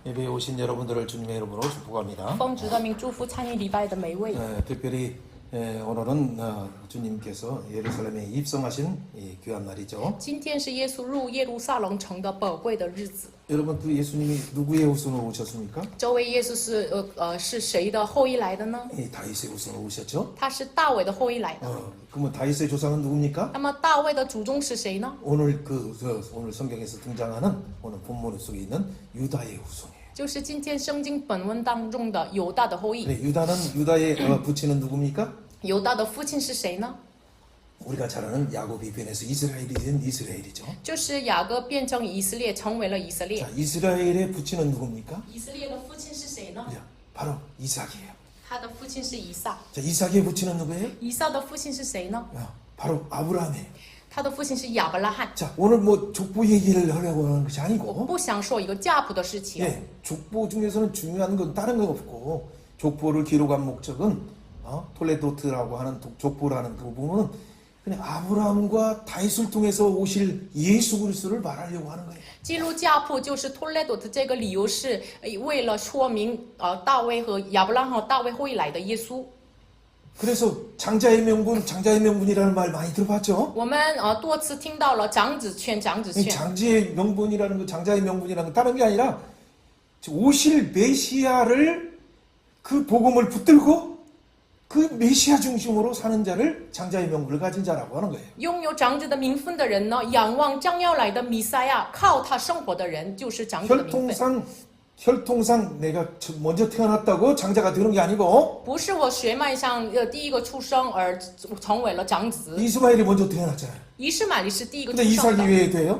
예배에 오신 여러분들을 주님의 이름으로 축복합니다. 奉主的名祝福参与礼拜的每一位。 특별히 오늘은 주님께서 예루살렘에 입성하신 이 귀한 날이죠. 今天是耶稣入耶路撒冷城的宝贵的日子。 여러분 그 예수님이 누구의 후손으로 오셨습니까? 这位耶稣是谁的后裔来的呢？ 다윗의 후손으로 오셨죠. 他是大卫的后裔来的。 그러면 다윗의 조상은 누굽니까? 那么大卫的祖宗是谁呢？ 오늘 오늘 성경에서 등장하는 오늘 본문 속에 있는 유다의 후손이에요. 就是今天圣经本文当中的犹大的后裔。 유다는 유다의 부친은 누굽니까? 犹大的父亲是谁呢？ 우리가 잘 아는 야곱이 변해서 이스라엘이 된 이스라엘이죠. 就是雅各变成以色列，成为了以色列。 자, 이스라엘의 부친은 누굽니까? 以色列的父亲是谁呢？ 바로 이삭이에요. 他的父亲是以撒。 자, 이삭의 부친은 누구예요? 以撒的父亲是谁呢？ 바로 아브라함이에요. 他的父亲是亚伯拉罕。 자, 오늘 뭐 족보 얘기를 하려고 하는 것이 我 아니고, 不想说一个家谱的事情。 예, 족보 중에서는 중요한 건 다른 거 없고, 족보를 기록한 목적은 톨레도트라고 하는 족보라는 그 부분은 그냥 아브라함과 다윗을 통해서 오실 예수 그리스도를 말하려고 하는 거예요. 记录家谱就是托勒多的这个理由是为了说明大卫和亚伯拉罕和大卫后裔来的耶稣。 그래서 장자의 명분이라는 말 많이 들어봤죠? 我们多次听到了长子权，长子 이 权。 장자의 명분이라는 거, 장자의 명분이라는 건 다른 게 아니라 오실 메시아를 그 복음을 붙들고 그 메시아 중심으로 사는 자를 장자의 명분을 가진 자라고 하는 거예요. 拥有长子的名分的人呢，仰望将要来的弥赛亚，靠他生活的人就是长子的名分。 혈통상 내가 먼저 태어났다고 장자가 되는 게 아니고 不是我血脉上第一个出生而成为了长子。 이스마엘이 먼저 태어났잖아요. 以实玛利是第一个出 근데 生 이삭이 的。 왜 돼요?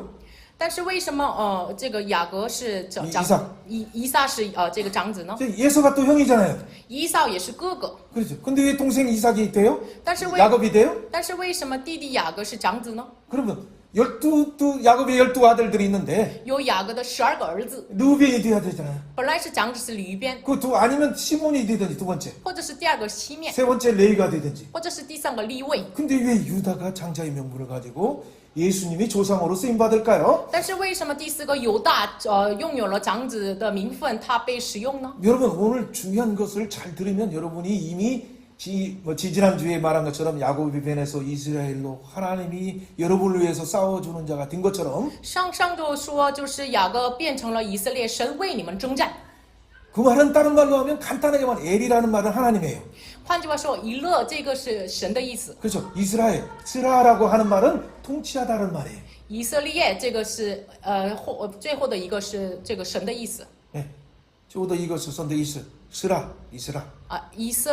但是为什么这个雅各是长 이삭 以撒是这个长子呢？ 예서가 또 형이잖아요. 以扫也是哥哥。 그렇죠. 근데 왜 동생 이삭이 돼요? 但是 야곱이 돼요? 为什么弟弟雅各是长子呢？ 그러면 12 야곱의 12아들들이 있는데 有雅各的12个儿子， 르우벤이 돼야 되잖아요. 本来是长子是吕边， 아니면 시몬이 되든지 두 번째, 或者是第二个西面， 세 번째 레위가 되든지. 或者是第三个利位。 근데 왜 유다가 장자의 명분을 가지고 예수님이 조상으로 쓰임 받을까요? 但是为什么第四个犹大拥有了长子的名分，他被使用呢？ 여러분 오늘 중요한 것을 잘 들으면 여러분이 이미 지지난주에 말한 것처럼 야곱이 변해서 이스라엘로 하나님이 여러분을 위해서 싸워주는 자가 된 것처럼 上周说就是雅各变成了以色列，神为你们征战。 그 말은 다른 말로 하면 간단하게 말하면 엘이라는 말은 하나님이에요. 换句话说，以勒这个是神的意思， 그렇죠. 이스라엘, 스라라고 하는 말은 통치하다는 말이에요. 以色列这个是最后的一个是这个神的意思。 네. 저도 이것을 선대 이스라.以斯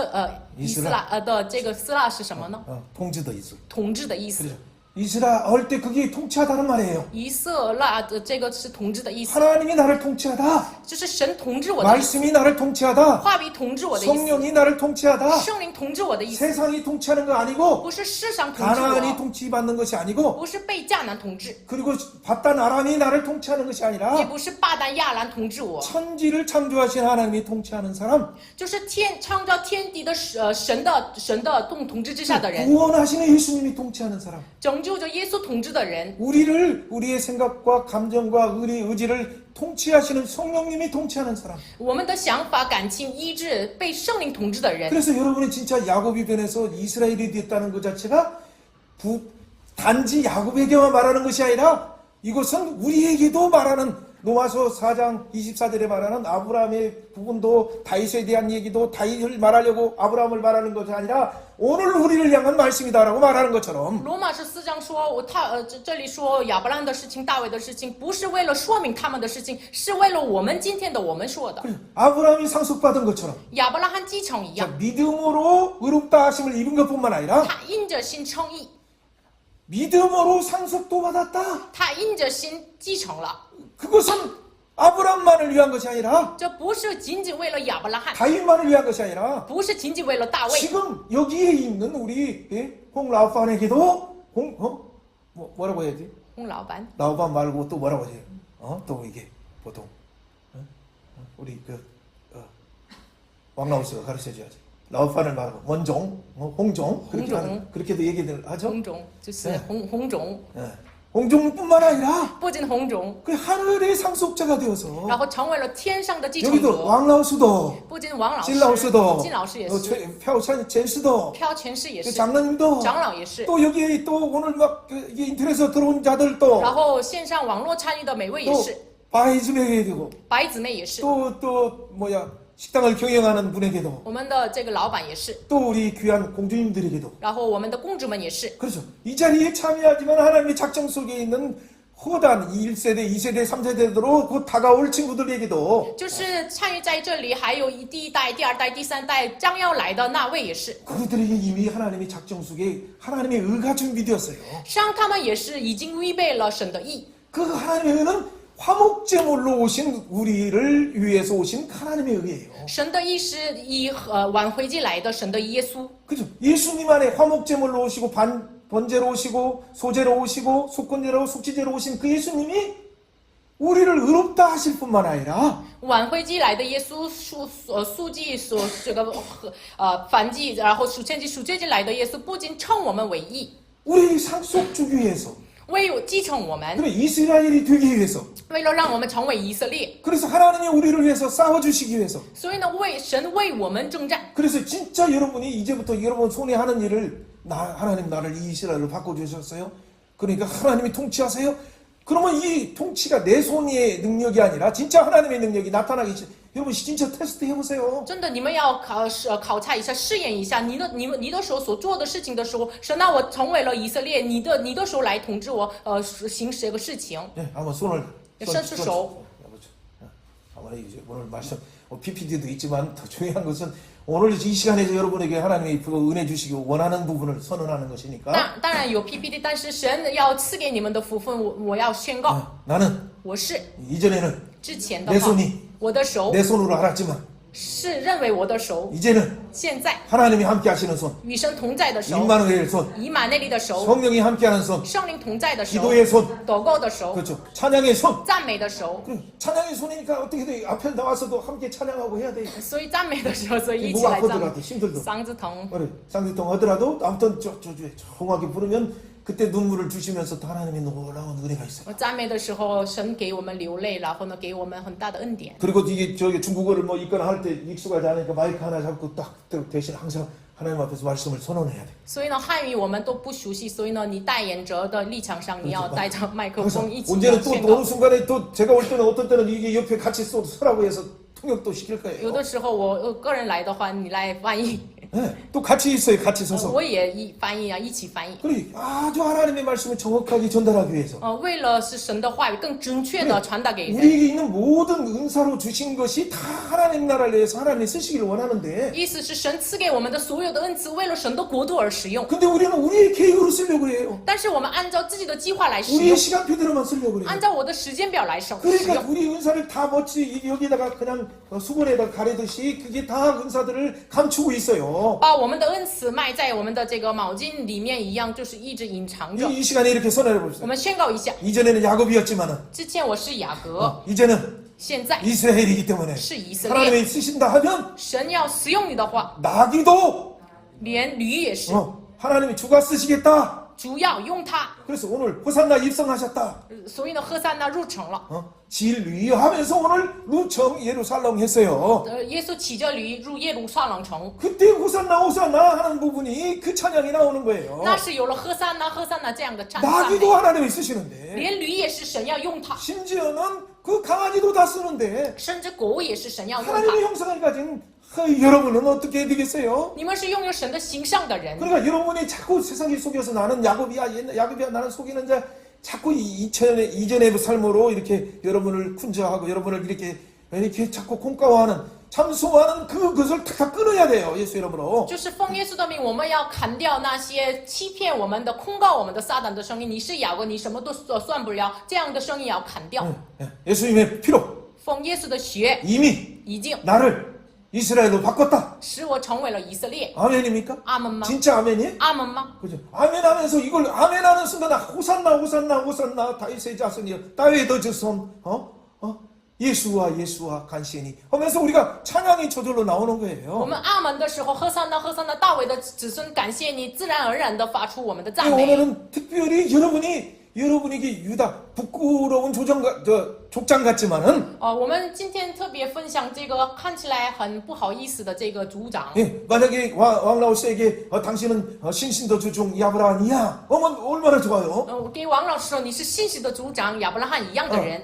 拉的这个斯拉是什么呢？ 통치더 이스. 统治的意思。 그렇죠. 이스라 할 때 그게 통치하다는 말이에요. 以色拉的这个是统治的意思， 하나님이 나를 통치하다. 就是神统治我的意思， 말씀이 나를 통치하다. 话语统治我的意思， 성령이 나를 통치하다. 圣灵统治我的意思， 세상이 통치하는 거 아니고 不是世上统治 가나안이 我， 통치받는 것이 아니고 不是被迦南统治， 그리고 바단 아람이 나를 통치하는 것이 也 아니라 不是巴丹亚兰统治我， 천지를 창조하신 하나님이 통치하는 사람, 就是创造天地的神的统治之下的人， 구원하시는 예수님이 통치하는 사람, 拯救着耶稣统治的人， 우리의 생각과 감정과 의지를 통치하시는 성령님이 통치하는 사람. 我们的想法、感情、意志被圣灵统治的人。 그래서 여러분이 진짜 야곱이 변해서 이스라엘이 됐다는 것 자체가 단지 야곱에게만 말하는 것이 아니라 이것은 우리에게도 말하는 로마서 4장 24절에 말하는 아브라함의 부분도 다윗에 대한 얘기도 다윗을 말하려고 아브라함을 말하는 것이 아니라 오늘 우리를 향한 말씀이다라고 말하는 것처럼 罗马是4章说，这里说亚伯拉罕的事情、大卫的事情，不是为了说明他们的事情，是为了我们今天的我们说的。 아브라함이 상속받은 것처럼 亚伯拉罕继承一 자, 样， 믿음으로 의롭다 하심을 입은 것뿐만 아니라 他因着心称义， 믿음으로 상속도 받았다. 他因着心继承了。 그것은 아브라함만을 위한 것이 아니라 这不是仅仅为了亚伯拉罕， 다윗만을 위한 것이 아니라 不是仅仅为了大卫。 지금 여기에 있는 우리 홍라우판에게도 뭐라고 해야지? 洪老板， 라우판 말고 또 뭐라고 해요? 또 이게 보통 우리 왕라우스가 가르쳐줘야지. 라우판을 말하고 원종, 홍종 홍종. 그렇게도 얘기들 하죠. 红种就是红种， 홍종뿐만 아니라 不仅红种， 그 하늘의 상속자가 되어서 然后成为了天上的继承 여기도 者。 왕라우스도 不仅王老师、 진라우스도 金老师也是， 표찬 젠스도 飘全师也 그 是， 장로님도 长老也是， 또 여기 또 오늘 막 이게 인터넷에서 들어온 자들도 然后线上网络参与的每位也 또 是， 바이즈에게 되고 白姊妹也是， 또 뭐야 식당을 경영하는 분에게도 我们的这个老板也是， 또 우리 귀한 공주님들에게도 然后我们的公主们也是。 그렇죠. 이 자리에 참여하지만 하나님의 작정 속에 있는 후단 1세대, 2세대, 3세대로 곧 다가올 친구들에게도 就是参与在这里，还有第一代、第二代、第三代将要来的那位也是， 그들에게 이미 하나님의 작정 속에 하나님의 의가 준비되었어요. 实际上他们也是已经预备了神的意。 그 하나님의 의는 화목제물로 오신 우리를 위해서 오신 하나님의 의예요. 神的意是以挽回祭来的神的耶稣， 그죠? 예수님 안에 화목제물로 오시고 번제로 오시고 소제로 오시고 속건제로 속지제로 오신 그 예수님이 우리를 의롭다 하실 뿐만 아니라 挽回祭来的耶稣赎祭所这个燔祭，然后赎愆祭、赎罪祭来的耶稣，不仅称我们为义， 우리 상속주기 위해서 为继承我们， 그래 이스라엘이 되기 위해서 为了让我们成为以色列， 그래서 하나님이 우리를 위해서 싸워주시기 위해서 所以呢，神为我们征战。 그래서 진짜 여러분이 이제부터 여러분 손에 하는 일을 하나님 나를 이스라엘로 바꿔주셨어요. 그러니까 하나님이 통치하세요. 그러면 이 통치가 내 손의 능력이 아니라 진짜 하나님의 능력이 나타나기 여러분 진짜 테스트 해보세요. 真的，你们要考察一下，试验一下你的手所做的事情的时候，神啊，我成为了以色列，你的手来统治我，行使这个事情。 네, 한번 손을伸出手。 아무래도 이제 오늘 말씀 PPT도 있지만 더 중요한 것은 오늘 이 시간에서 여러분에게 하나님이 은혜 주시기 원하는 부분을 선언하는 것이니까. 当然有 PPT， 但是神要赐给你们的福分，我要宣告， 나는 我是 이전에는 之前的 내 话， 손이 我的手 내 손으로 알았지만 是认为我的手， 이제는 现在 하나님이 함께 하시는 손, 与神同在的手， 임마누엘 손, 以马内利的手， 성령이 함께하는 손, 圣灵同在的手， 기도의 손, 祷告的手， 그렇죠. 찬양의 손. 赞美的手。 그 찬양의 손이니까 어떻게 돼? 앞에 나와서도 함께 찬양하고 해야 돼. 所以赞美的时候，所以一起 목 来赞美 아프더라도 。 힘들도. 嗓子疼， 그래, 쌍디통 하더라도 아무튼 조용하게 부르면 그때 눈물을 주시면서 또 하나님의 놀라운 은혜가 있어요. 我赞美的时候，神给我们流泪，然后呢，给我们很大的恩典。 그리고 이게 저기 중국어를 뭐 읽거나 할 때 익숙하지 않으니까 마이크 하나 잡고 딱 대신 항상 하나님 앞에서 말씀을 선언해야 돼. 所以呢，汉语我们都不熟悉，所以呢，你代言者的立场上，你要带着麦克 항상 风一起 언제는 또 宣 어느 告。 순간에 또 제가 올 때는 어떤 때는 이게 옆에 같이 서라고 해서 통역도 시킬 有 거예요. 的时候我个人来的话，你来翻译， 네, 또 같이 있어요. 같이 서서. 我也翻译啊，一起翻译。 그래 아주 하나님의 말씀을 정확하게 전달하기 위해서 为了是神的话语更准确的传达给人， 우리에게 있는 모든 은사로 주신 것이 다 하나님 나라를 위해서 하나님이 쓰시기를 원하는데 意思是神赐给我们的所有的恩赐，为了神的国度而使用。 근데 우리는 우리의 계획으로 쓰려고 해요. 但是我们按照自己的计划来使 우리의 用， 시간표대로만 쓰려고 해요. 按照我的时间表来使 그러니까 用。 우리 은사를 다 멋지 여기다가 그냥 수건에다 가리듯이 그게 다 은사들을 감추고 있어요. 把我们的恩赐埋在我们的这个毛巾里面一样，就是一直隐藏着。 이 시간에 이렇게 선언해 我 봅시다. 们宣告一下， 이전에는 야곱이었지만은 之前我是雅各， 이제는 现在 이스라엘이기 때문에 是以色列。 하나님이 쓰신다 하면 神要使用你的话， 나귀도 连驴也是， 하나님이 주가 쓰시겠다. 主要用它。 그래서 오늘 호산나 입성하셨다. 所以呢，赫萨那入城了。 진리 하면서 오늘 루청 예루살렘 했어요. 耶稣骑着驴入耶路撒冷城， 그때 호산나 호산나 하는 부분이 그 찬양이 나오는 거예요. 那是有了赫萨那这样的赞美。 나귀도 하나님이 쓰시는데 连驴也是神要用它， 심지어는 그 강아지도 다 쓰는데 甚至狗也是神要用 하나님의 它。 형상을 가진 여러분은 어떻게 되겠어요? 你们是拥有神的形象的人， 그러니까 여러분이 자꾸 세상에 속여서 나는 야곱이야 나는 속이는 자 자꾸 이전의 삶으로 이렇게 여러분을 군저하고 여러분을 이렇게 자꾸 콩가워하는 참소하는 그것을 탁탁 끊어야 돼요. 예수 이름으로. 就是奉耶稣的名，我们要砍掉那些欺骗我们的、控告我们的撒旦的声音。你是雅各，你什么都算不了，这样的声音要砍掉。 예수님의 피로 奉耶稣的血 이미 已经 나를 이스라엘로 바꿨다. 使我成为了以色列。 아멘입니까? 阿门吗？ 진짜 아멘이에요? 阿门吗？ 그죠? 아멘하면서 이걸 아멘하는 순간 호산나 다윗의 자손이여 다윗의 자손 예수와 간시니 하면서 우리가 찬양이 저절로 나오는 我 거예요. 们阿门的时候，赫萨那大卫的子孙感谢你，自然而然的发出我们的赞美。 오늘은 특별히 여러분이 여러분에게 유다 부끄러운 족장 같지만은 我们今天特别分享这个看起来很不好意思的这个族长。 예, 만약에 왕라우스에게 당신은 신신도 주종 야브라함이야. 얼마나 좋아요. 给王老师说你是信实的族长亚伯拉罕一样的人。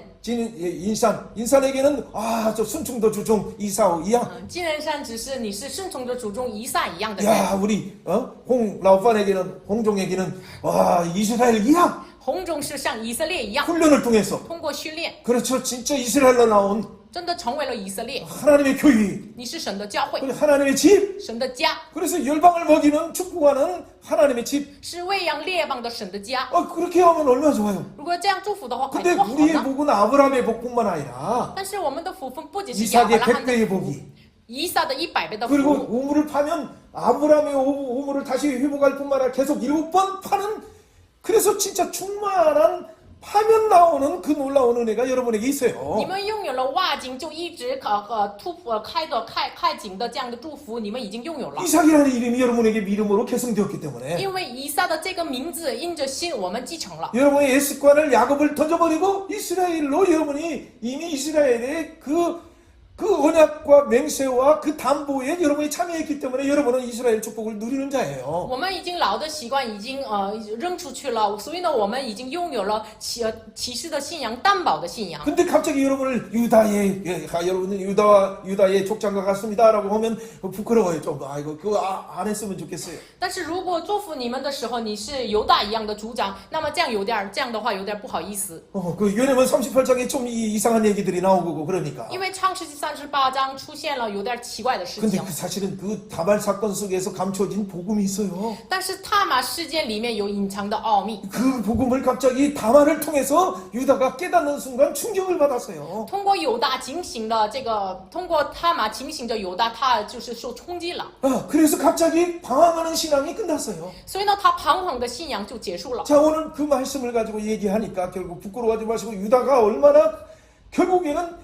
인산에게는 저 순충도 주종 이사오이야. 金人山只是你是顺从着祖宗以撒一样的人。 야, 우리 홍종에게는 이스라엘이야. 红种是像以色列一样， 훈련을 통해서 通过训练， 그렇죠. 진짜 이스라엘로 나온 真的成为了以色列。 하나님의 교회, 你是神的教会， 그리고 하나님의 집. 神的家， 그래서 열방을 먹이는 축복하는 하나님의 집. 是喂养列邦的神的家。 그렇게 하면 얼마나 좋아요. 如果这样祝福的话，该 근데 多好 우리의 呢！ 복은 아브라함의 복뿐만 아니라 但是我们的福分不仅是亚伯 이삭의 拉罕的 100배의 福， 복이 以撒的100倍的 그리고 福， 우물을 파면 아브라함의 우물을 다시 회복할 뿐만 아니라 계속 7번 파는 그래서 진짜 충만한 파면 나오는 그 놀라운 은혜가 여러분에게 있어요. 你们拥有了挖井就一直突破开井的这样的祝福，你们已经拥有了。 이삭이라는 이름이 여러분에게 이름으로 계승되었기 때문에 因为以撒的这个名字因着信我们继承了。 여러분의 예습관을 야곱을 던져버리고 이스라엘로 여러분이 이미 이스라엘의 그 언약과 맹세와 그 담보에 여러분이 참여했기 때문에 여러분은 이스라엘 축복을 누리는 자예요. 我们已经老的习惯已经扔出去了，所以呢，我们已经拥有了骑士的信仰、担保的信仰。 근데 갑자기 여러분을 여러분은 유다의 족장과 같습니다라고 하면 부끄러워요. 좀 이거 그거 안 했으면 좋겠어요. 但是如果祝福你们的时候，你是犹大一样的族长，那么这样的话有点不好意思。 왜냐면 38장에 좀 이상한 얘기들이 나오고 그러니까. 因为创世纪38章出现了有点奇怪的事 근데 情。 사실은 그 다발 사건 속에서 감춰진 복음이 있어요. 但是踏马事件里面有隐藏的奥秘， 그 복음을 갑자기 다말을 통해서 유다가 깨닫는 순간 충격을 받았어요. 通过犹大警醒的通过踏马警醒着犹大，他就是受冲击了， 그래서 갑자기 방황하는 신앙이 끝났어요. 所以呢，他彷徨的信仰就结束了。 자, 오늘 그 말씀을 가지고 얘기하니까 결국 부끄러워하지 마시고 유다가 얼마나 결국에는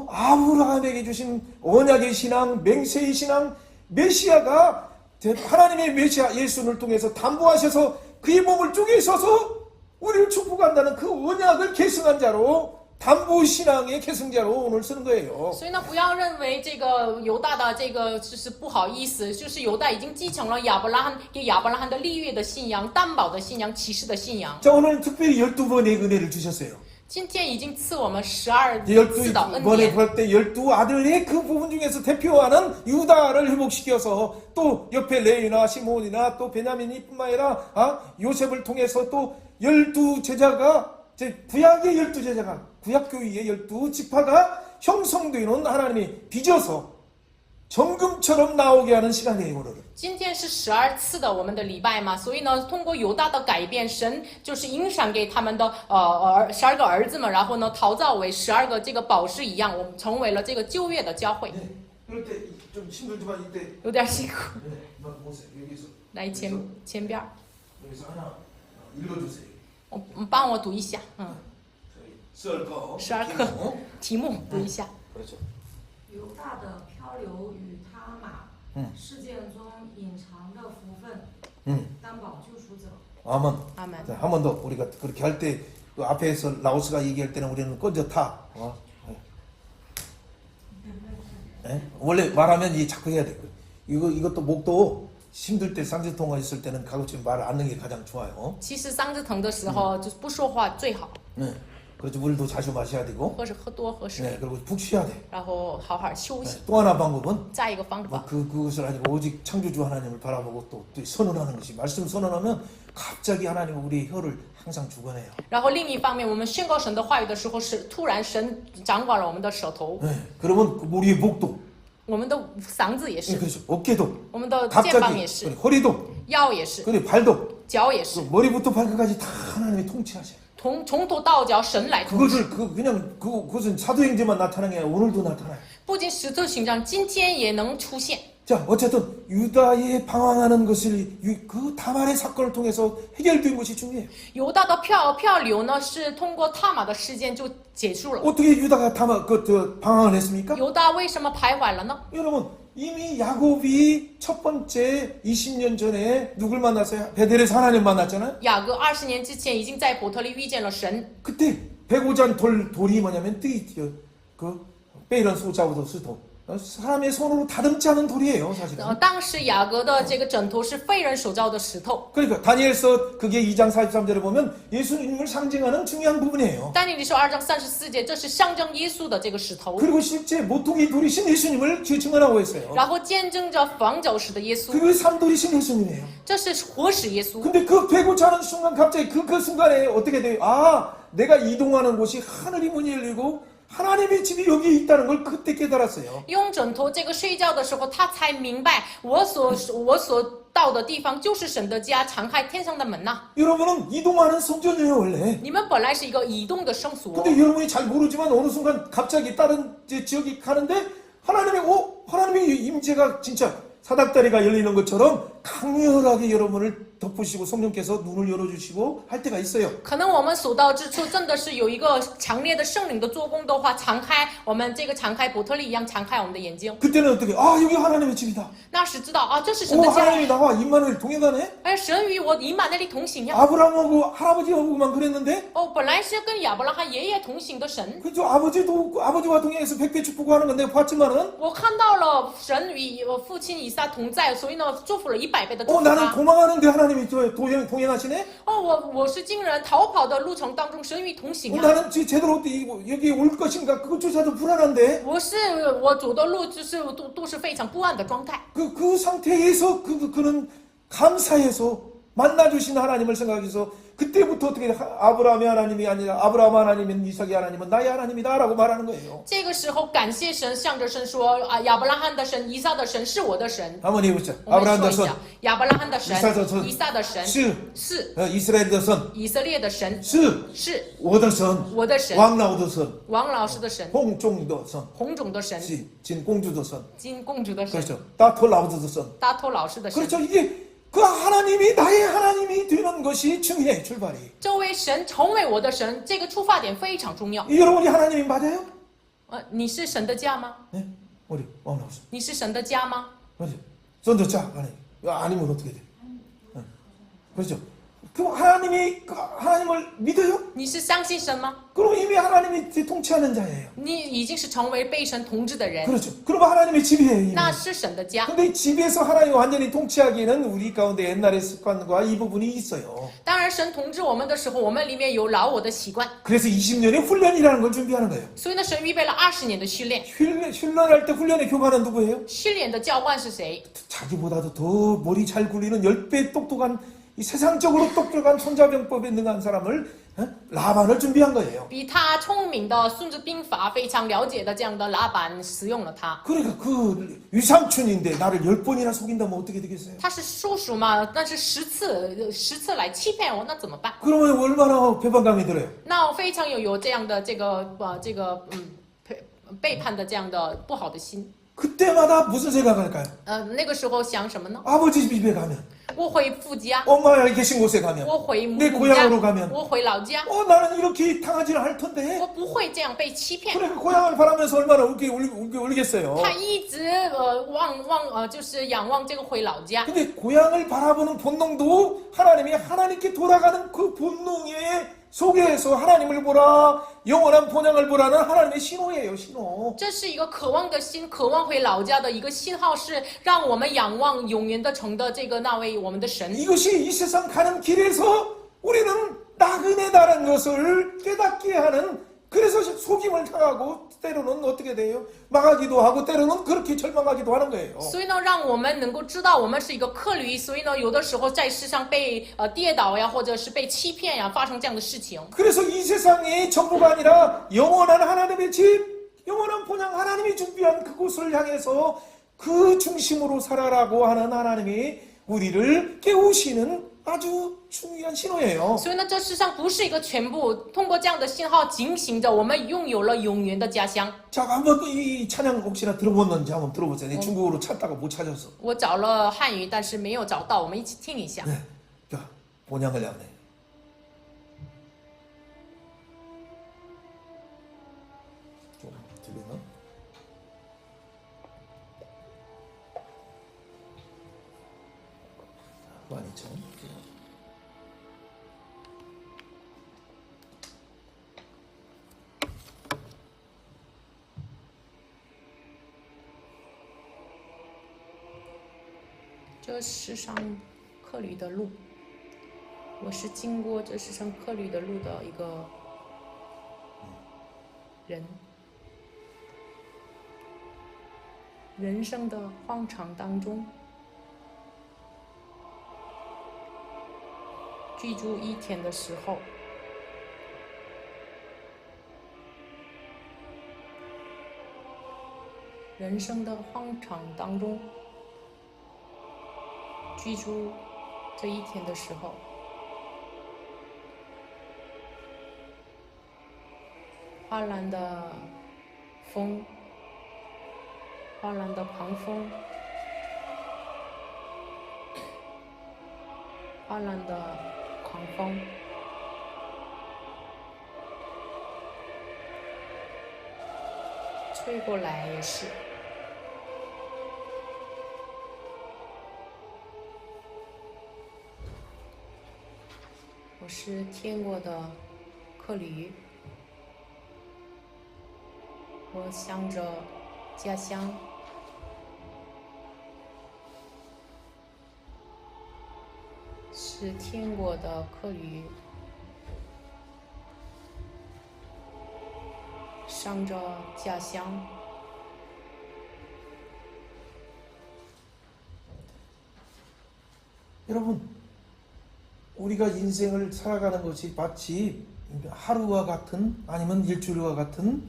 아브라함에게 주신 언약의 신앙, 맹세의 신앙, 메시아가 하나님의 메시아 예수를 통해서 담보하셔서 그의 몸을 쪼개셔서 우리를 축복한다는 그 언약을 계승한 자로 담보 신앙의 계승자로 오늘 쓰는 거예요. 所以呢，不要认为这个犹大的这个就是不好意思，就是犹大已经继承了给亚伯拉罕的立约的信仰、担保的信仰、启示的信仰。 자, 오늘 특별히 12번의 은혜를 주셨어요. 今天已经赐我们12次的恩 12번에 典。 볼 때 12아들의 그 부분 중에서 대표하는 유다를 회복시켜서 또 옆에 레이나 시몬이나 또 베냐민이뿐만 아니라 요셉을 통해서 또 12제자가 구약의 12제자가 구약교회의 12지파가 형성되는 하나님이 빚어서 정금처럼 나오게 하는 시간이에요. 오늘은. 今天是12次的我们的礼拜嘛，所以呢，通过犹大的改变，神就是应赏给他们的12个儿子们，然后呢，陶造为12个这个宝石一样，我们成为了这个旧约的教会。 그럴 때 좀 힘들지만 이때 有点辛苦， 보세요. 여기서 来前边， 여기서 하나 읽어주세요. 帮我读一下， 썰거 12课题目读一下。 그렇죠. 犹大的漂流与他玛事件中隐藏的福分，担保救赎者。 아멘. 아멘. 한 번 더 우리가 그렇게 할 때 그 앞에서 라오스가 얘기할 때는 우리는 꺼져 타. 원래 말하면 이 자꾸 해야 돼. 이것도 목도 힘들 때 쌍지통화 있을 때는 가급적 말을 안 하는 게 가장 좋아요. 其实嗓子疼的时候，就不说话最好， 네. 그렇지 물도 자주 마셔야 되고. 或是喝多喝水， 네. 그리고 푹 쉬어야 돼. 然后好好休息。 또 하나 방법은 再一个方法， 그것을 아니고 오직 창조주 하나님을 바라보고 또 선언하는 것이 말씀 선언하면 갑자기 하나님은 우리의 혀를 항상 주관해요. 然后另一方面，我们宣告神的话语的时候，是突然神掌管了我们的舌头， 네. 그러면 우리의 목도 我们的嗓子也 네, 是， 그렇죠. 어깨도 我们的肩膀 갑자기 也是， 그래, 허리도 腰也是， 그래 발도 脚也是， 머리부터 발끝까지 다 하나님이 통치하셔요. 从头到脚神来统治。 그것은 사도행전만 나타나는 게 아니라 오늘도 나타나요. 不仅使徒行传今天也能出现。 자, 어쨌든 유다의 방황하는 것을 그 다말의 사건을 통해서 해결된 것이 중요해요. 犹大的漂流呢，是通过踏马的事件就结束了。 어떻게 유다가 방황을 했습니까? 犹大为什么徘徊了呢？ 여러분, 이미 야곱이 첫 번째 20년 전에 누굴 만났어요? 베델에서 하나님 만났잖아요. 雅各20年之前已经在伯特利遇见了神。 그때 배고잔 돌이 뭐냐면 그 베이런 소자우도 스도 사람의 손으로 다듬지 않은 돌이에요, 사실은. 当时雅各的这个枕头是废人手造的石头。 그러니까 다니엘서 그게 2장 43절에 보면 예수님을 상징하는 중요한 부분이에요. 但那里说2章34节，这是象征耶稣的这个石头， 그리고 실제 모퉁이 돌이신 예수님을 증언하고 있어요. 然后见证着房角石的耶稣， 그리고 삼돌이신 예수님이에요. 这是活石耶稣。 근데 그 배고자 하는 순간 갑자기 그 순간에 어떻게 돼요? 아, 내가 이동하는 곳이 하늘이 문이 열리고 하나님의 집이 여기 있다는 걸 그때 깨달았어요. 用枕头这个睡觉的时候，他才明白我所到的地方就是神的家，敞开天上的门呐、 여러분은 이동하는 성전이에요, 원래. 你们本来是一个移动的圣所， 근데 여러분이 잘 모르지만 어느 순간 갑자기 다른 지역이 가는데 하나님의 임재가 진짜 사닥다리가 열리는 것처럼 강렬하게 여러분을 덮으시고 성령께서 눈을 열어주시고 할 때가 있어요. 可能我们所到之处真的是有一个强烈的圣灵的做工的话，敞开我们这个敞开伯特利一样敞开我们的眼睛， 그때는 어떻게? 아, 여기 하나님의 집이다. 那时知道啊，这是神 오, 的家， 하나님이 나와 임마누엘 동행하네. 哎，神与我以马内利同行呀。 아브라함하고 할아버지하고만 그랬는데 哦，本来是跟亚伯拉罕爷爷同行的神， 그죠? 아버지와 동행해서 백배 축복하는 건 내가 봤지만은 我看到了神与我父亲以撒同在，所以呢，祝福了100倍的祝福 나는 他。 도망하는데 하나님이 동행하시네? 哦，我是经人逃跑的路程当中，神与同行啊。 나는 제대로 여기 올 것인가 그것조차도 불안한데 我走的路就是都是非常不安的状态。 그 상태에서 그는 감사해서 만나주신 하나님을 생각해서 그때부터 어떻게 아브라함의 하나님이 아니라 아브라함 하나님은 이삭의 하나님은 나의 하나님이다라고 말하는 거예요. 这个时候感谢神，向着神说啊，亚伯拉罕的神、以撒的神是我的神。 한번 해보자. 我们 아브라함 说一 더 下 선, ，亚伯拉罕的神、 이삭 더 선, 以撒的神 스, 是 이스라엘 더 선, 以色列的神， 스, 是 오더 선, 我的神， 왕라우 더 선, 王老师的神， 홍종 더 선, 红种的神， 진공주 더 선, 金公主的神， 그렇죠. 따토 라우드 더 선. 大头老师的神。 그렇죠. 이게 그 하나님이 나의 하나님이 되는 것이 중요해 출발이. 这位神成为我的神，这个出发点非常重要。 여러분이 하나님이 맞아요? 你是神的家吗？ 네, 우리 왕라우스. 你是神的家吗？ 그렇죠. son도 자 아니면 어떻게 돼? 그렇죠. 그럼 하나님을 믿어요? 你是相信神吗？ 그럼 이미 하나님이 통치하는 자예요. 你已经是成为被神统治的人， 그렇죠. 그럼 하나님의 집이에요. 이미. 那是神的家。 근데 집에서 하나님이 완전히 통치하기에는 우리 가운데 옛날의 습관과 이 부분이 있어요. 当然，神统治我们的时候，我们里面有老我的习惯， 그래서 20년의 훈련이라는 걸 준비하는 거예요. 所以呢，神预备了20年的训练。 훈련할 때 훈련의 교관은 누구예요? 训练的教官是谁？ 자기보다도 더 머리 잘 굴리는 10배 똑똑한 이 세상적으로 똑똑한 손자병법에 능한 사람을 라반을 준비한 거예요. 比他聪明的《孙子兵法》非常了解的这样的拉班使用了他。 그러니까 그 유삼촌인데 나를 10번이나 속인다면 어떻게 되겠어요? 他是叔叔嘛，但是十次来欺骗我，那怎么办？ 그러면 얼마나 배반감이 들어요? 那我非常有这样的背叛的这样的不好的心。 그때마다 무슨 생각할까요? 那个时候想什么呢？ 아버지 집에 가면 我回父家， 엄마가 계신 곳에 가면 我回母 내 家 고향으로 ， 가면 我回老家， 나는 이렇게 당하지는 않을 텐데 我不会这样被欺骗。 그러니까 고향을 바라면서 얼마나 울겠어요. 他一直就是仰望这个回老家。 근데 고향을 바라보는 본능도 하나님께 돌아가는 그 본능의 속에서 하나님을 보라, 영원한 본향을 보라는 하나님의 신호예요, 신호. 这是一个渴望的心，渴望回老家的一个信号，是让我们仰望永远的城的那位我们的神。 이것이 이 세상 가는 길에서 우리는 나그네다라는 것을 깨닫게 하는, 그래서 속임을 당하고 때로는 어떻게 돼요? 망하기도 하고 때로는 그렇게 절망하기도 하는 거예요. 所以呢，让我们能够知道我们是一个客旅，所以呢，有的时候在世上被跌倒呀，或者是被欺骗呀，发生这样的事情。 그래서 이 세상의 전부가 아니라 영원한 하나님의 집, 영원한 본향 하나님이 준비한 그곳을 향해서 그 중심으로 살아라고 하는 하나님이 우리를 깨우시는 아주 중요한 신호예요. 所以呢，这世上不是一个全部，通过这样的信号警醒着我们拥有了永远的家乡。 자, 한번 이 찬양 혹시나 들어봤는지 한번 들어보세요. 내 중국어로 찾다가 못 찾았어. 我找了汉语，但是没有找到，我们一起听一下。 네. 자, 본향을 향해. 좀 들리나? 있죠. 这世上客旅的路，我是经过这世上客旅的路的一个人。人生的荒场当中，居住一天的时候，人生的荒场当中，居住这一天的时候，哗然的风，哗然的狂风，哗然的狂风，吹过来也是。我是天国的客旅，我想着家乡，是天国的客旅，想着家乡。 여러분, 우리가 인생을 살아가는 것이 마치 하루와 같은 아니면 일주일과 같은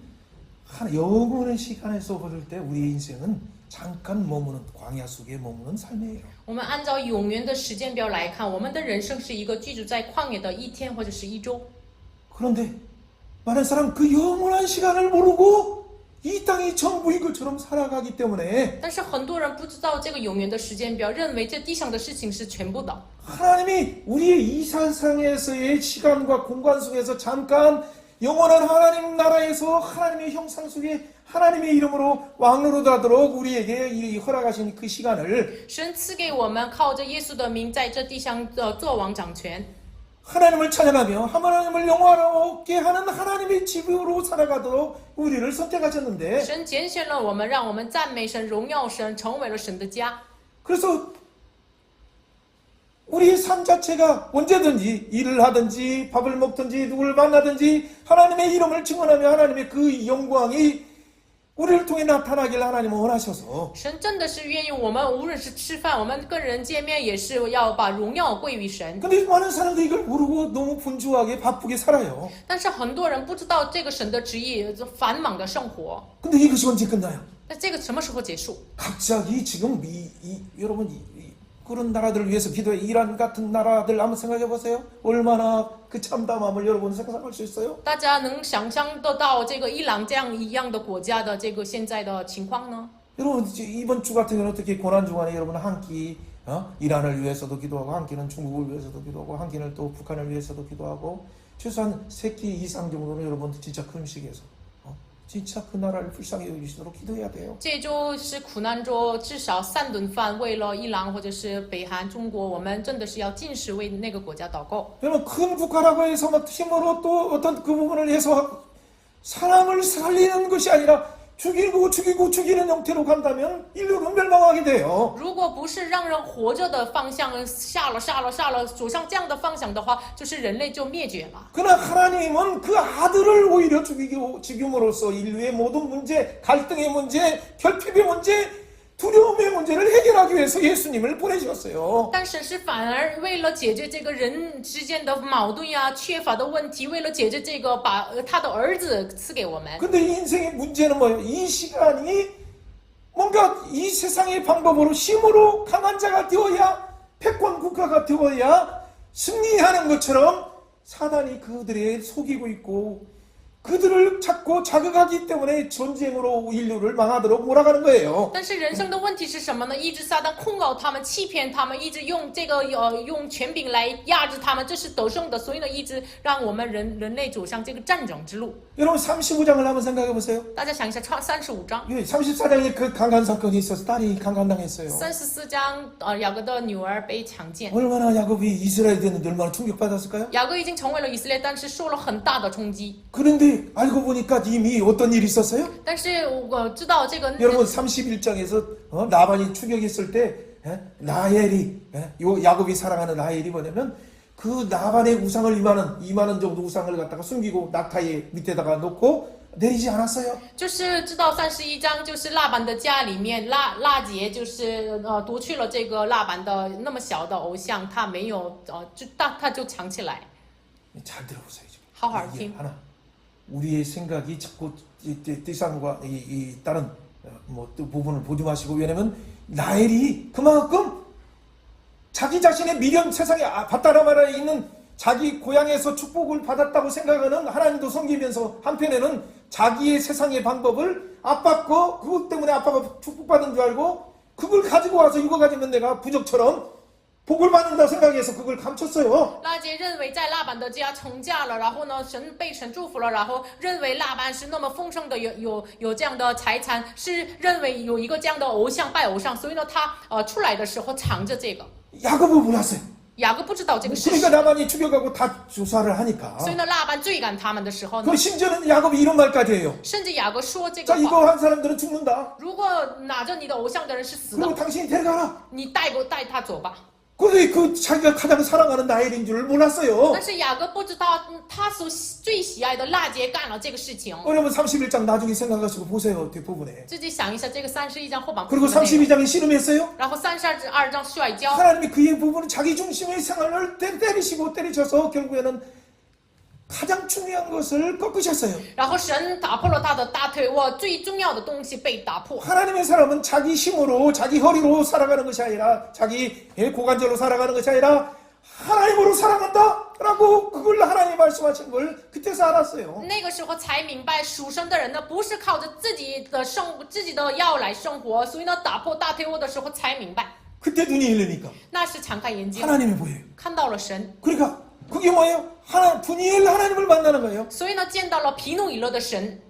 영원의 시간에서 볼 때 우리의 인생은 잠깐 머무는 광야 속에 머무는 삶이에요. 我们按照永远的时间表来看，我们的人生是一个居住在旷野的一天或者是一周。 그런데 많은 사람 그 영원한 시간을 모르고 이 땅이 전부인 것처럼 살아가기 때문에 但是很多人不知道这个永远的时间表，认为这地上的事情是全部的。 하나님이 우리의 이 세상에서의 시간과 공간 속에서 잠깐 영원한 하나님 나라에서 하나님의 형상 속에 하나님의 이름으로 왕노릇하도록 우리에게 이 허락하신 그 시간을 神赐给我们靠着耶稣的名在这地上做王掌权， 하나님을 찬양하며 하나님을 영화롭게 하는 하나님의 집으로 살아가도록 우리를 선택하셨는데 神拣选了我们，让我们赞美神、荣耀神，成为了神的家。 그래서 우리의 삶 자체가 언제든지 일을 하든지 밥을 먹든지 누구를 만나든지 하나님의 이름을 증언하며 하나님의 그 영광이 우리를 통해 나타나길 하나님은 원하셔서 神真的是愿意我们，无论是吃饭，我们跟人见面，也是要把荣耀归于神。 근데 많은 사람들이 이걸 모르고 너무 분주하게 바쁘게 살아요. 但是很多人不知道这个神的旨意，繁忙的生活。 근데 이것이 언제 끝나요? 那这个什么时候结束？ 갑자기 지금 여러분 그런 나라들을 위해서 기도해 이란 같은 나라들 한번 생각해 보세요. 얼마나 그 참담함을 여러분 상상할 수 있어요? 大家能想象得到这个伊朗这样一样的国家的这个现在的情况呢？ 여러분 이번 주 같은 경우는 어떻게 고난 주간에 여러분 한 끼 이란을 위해서도 기도하고 한 끼는 중국을 위해서도 기도하고 한 끼는 또 북한을 위해서도 기도하고 최소한 3끼 이상 정도는 여러분 진짜 금식해서 진짜 그 나라를 불쌍히 여기시도록 기도해야 돼요. 这周是苦难周，至少3顿饭，为了伊朗或者是北韩、中国，我们真的是要禁食为那个国家祷告。 여러분 큰 국가라고 해서 막 힘으로 또 어떤 그 부분을 해서 사람을 살리는 것이 아니라 죽이는 형태로 간다면 인류는 멸망하게 돼요. 如果不是让人活着的方向，杀了，走向这样的方向的话，就是人类就灭绝了。 그러나 하나님은 그 아들을 오히려 죽임으로써 인류의 모든 문제, 갈등의 문제, 결핍의 문제, 두려움의 문제를 해결하기 위해서 예수님을 보내셨어요. 但是反而为了解决这个人之间的矛盾呀、缺乏的问题，为了解决这个，把他的儿子赐给我们。 근데 인생의 문제는 뭐예요? 이 시간이 뭔가 이 세상의 방법으로 힘으로 강한 자가 되어야 패권 국가가 되어야 승리하는 것처럼 사단이 그들의 속이고 있고 그들을 찾고 자극하기 때문에 전쟁으로 인류를 망하도록 몰아가는 거예요. 但是人生的问题是什么呢？一直撒旦控告他们，欺骗他们，一直用这个用权柄来压制他们，这是得胜的。所以呢，一直让我们人类走上这个战争之路。 여러분 35장을 한번 생각해 보세요. 大家想一下，35章、 34장에 그 강간 사건이 있어서 딸이 강간당했어요. 34章，雅各的女儿被强奸。 얼마나 야곱이 이스라엘 됐는데 얼마나 충격받았을까요? 雅各已经成为了以色列，但是受了很大的冲击。 그런데 알고 보니까 이미 어떤 일이 있었어요? 但是我知道这个 여러분 31장에서 라반이 추격했을 때 라헬이 요 야곱이 사랑하는 라헬이 뭐냐면 그 라반의 우상을 2만 원 정도 우상을 갖다가 숨기고 낙타의 밑에다가 놓고 내리지 않았어요. 就是知道31章，就是拉班的家里面，拉结就是夺去了这个拉班的那么小的偶像，他没有他就藏起来。 잘 들어보세요. 지금. 好好 이게 听。 하나 우리의 생각이 자꾸 띠상과 이 다른 또 부분을 보지 마시고 왜냐면 라헬이 그만큼 자기 자신의 미련 세상에 바다라마라에 있는 자기 고향에서 축복을 받았다고 생각하는 하나님도 섬기면서 한편에는 자기의 세상의 방법을 아빠 거 그것 때문에 아빠가 축복받은 줄 알고 그걸 가지고 와서 이거 가지면 내가 부적처럼 복을 받는다 생각해서 그걸 감췄어요. 拉结认为在拉班的家成家了，然后呢，被神祝福了，然后认为拉班是那么丰盛的，有这样的财产，是认为有一个这样的偶像拜偶像，所以呢，他出来的时候藏着这个。 야곱은 몰랐어요. 雅各不知道这个事实， 그러니까 나만이 추격하고 다 조사를 하니까. 所以呢，拉班追赶他们的时候呢， 그 심지어는 야곱이 이런 말까지 해요. 甚至雅各说这 자 个 이거 话： 한 사람들은 죽는다. 如果拿着你的偶像的人是死 그리고 的， 당신이 데려가라. 你带他走吧。 근데 그 자기가 가장 사랑하는 라헬인 줄 몰랐어요. 但是雅各不知道，他所最喜爱的拉结干了这个事情。 여러분 31장 나중에 생각하시고 보세요. 뒷부분에. 自己想一下，这个31章后半部 그리고 分的内容， 32장에 씨름했어요. 然后32章摔跤。 하나님이 그의 부분은 자기 중심의 생활을 때리시고 때리셔서 결국에는 가장 중요한 것을 꺾으셨어요. 然后神打破了他的大腿窝，最重要的东西被打破。 하나님의 사람은 자기 힘으로 자기 허리로 살아가는 것이 아니라 자기 고관절로 살아가는 것이 아니라 하나님으로 살아간다 라고 그걸 하나님 말씀하신 걸 그때서 알았어요. 那个时候才明白，属神的人呢，不是靠着自己的腰来生活，所以呢，打破大腿窝的时候才明白， 그때 눈이 열리니까 那是敞开眼睛， 하나님이 보여요. 看到了神， 그러니까 그게 뭐예요? 분이엘 하나님을 만나는 거예요. 所以呢，见到了皮努以勒的神。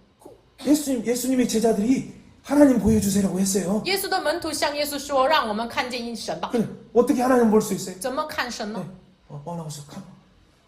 예수님의 제자들이 하나님 보여주세요라고 했어요. 耶稣的门徒向耶稣说：“让我们看见神吧。 그래, 어떻게 하나님 볼 수 있어요? 怎么看神呢？ 나와서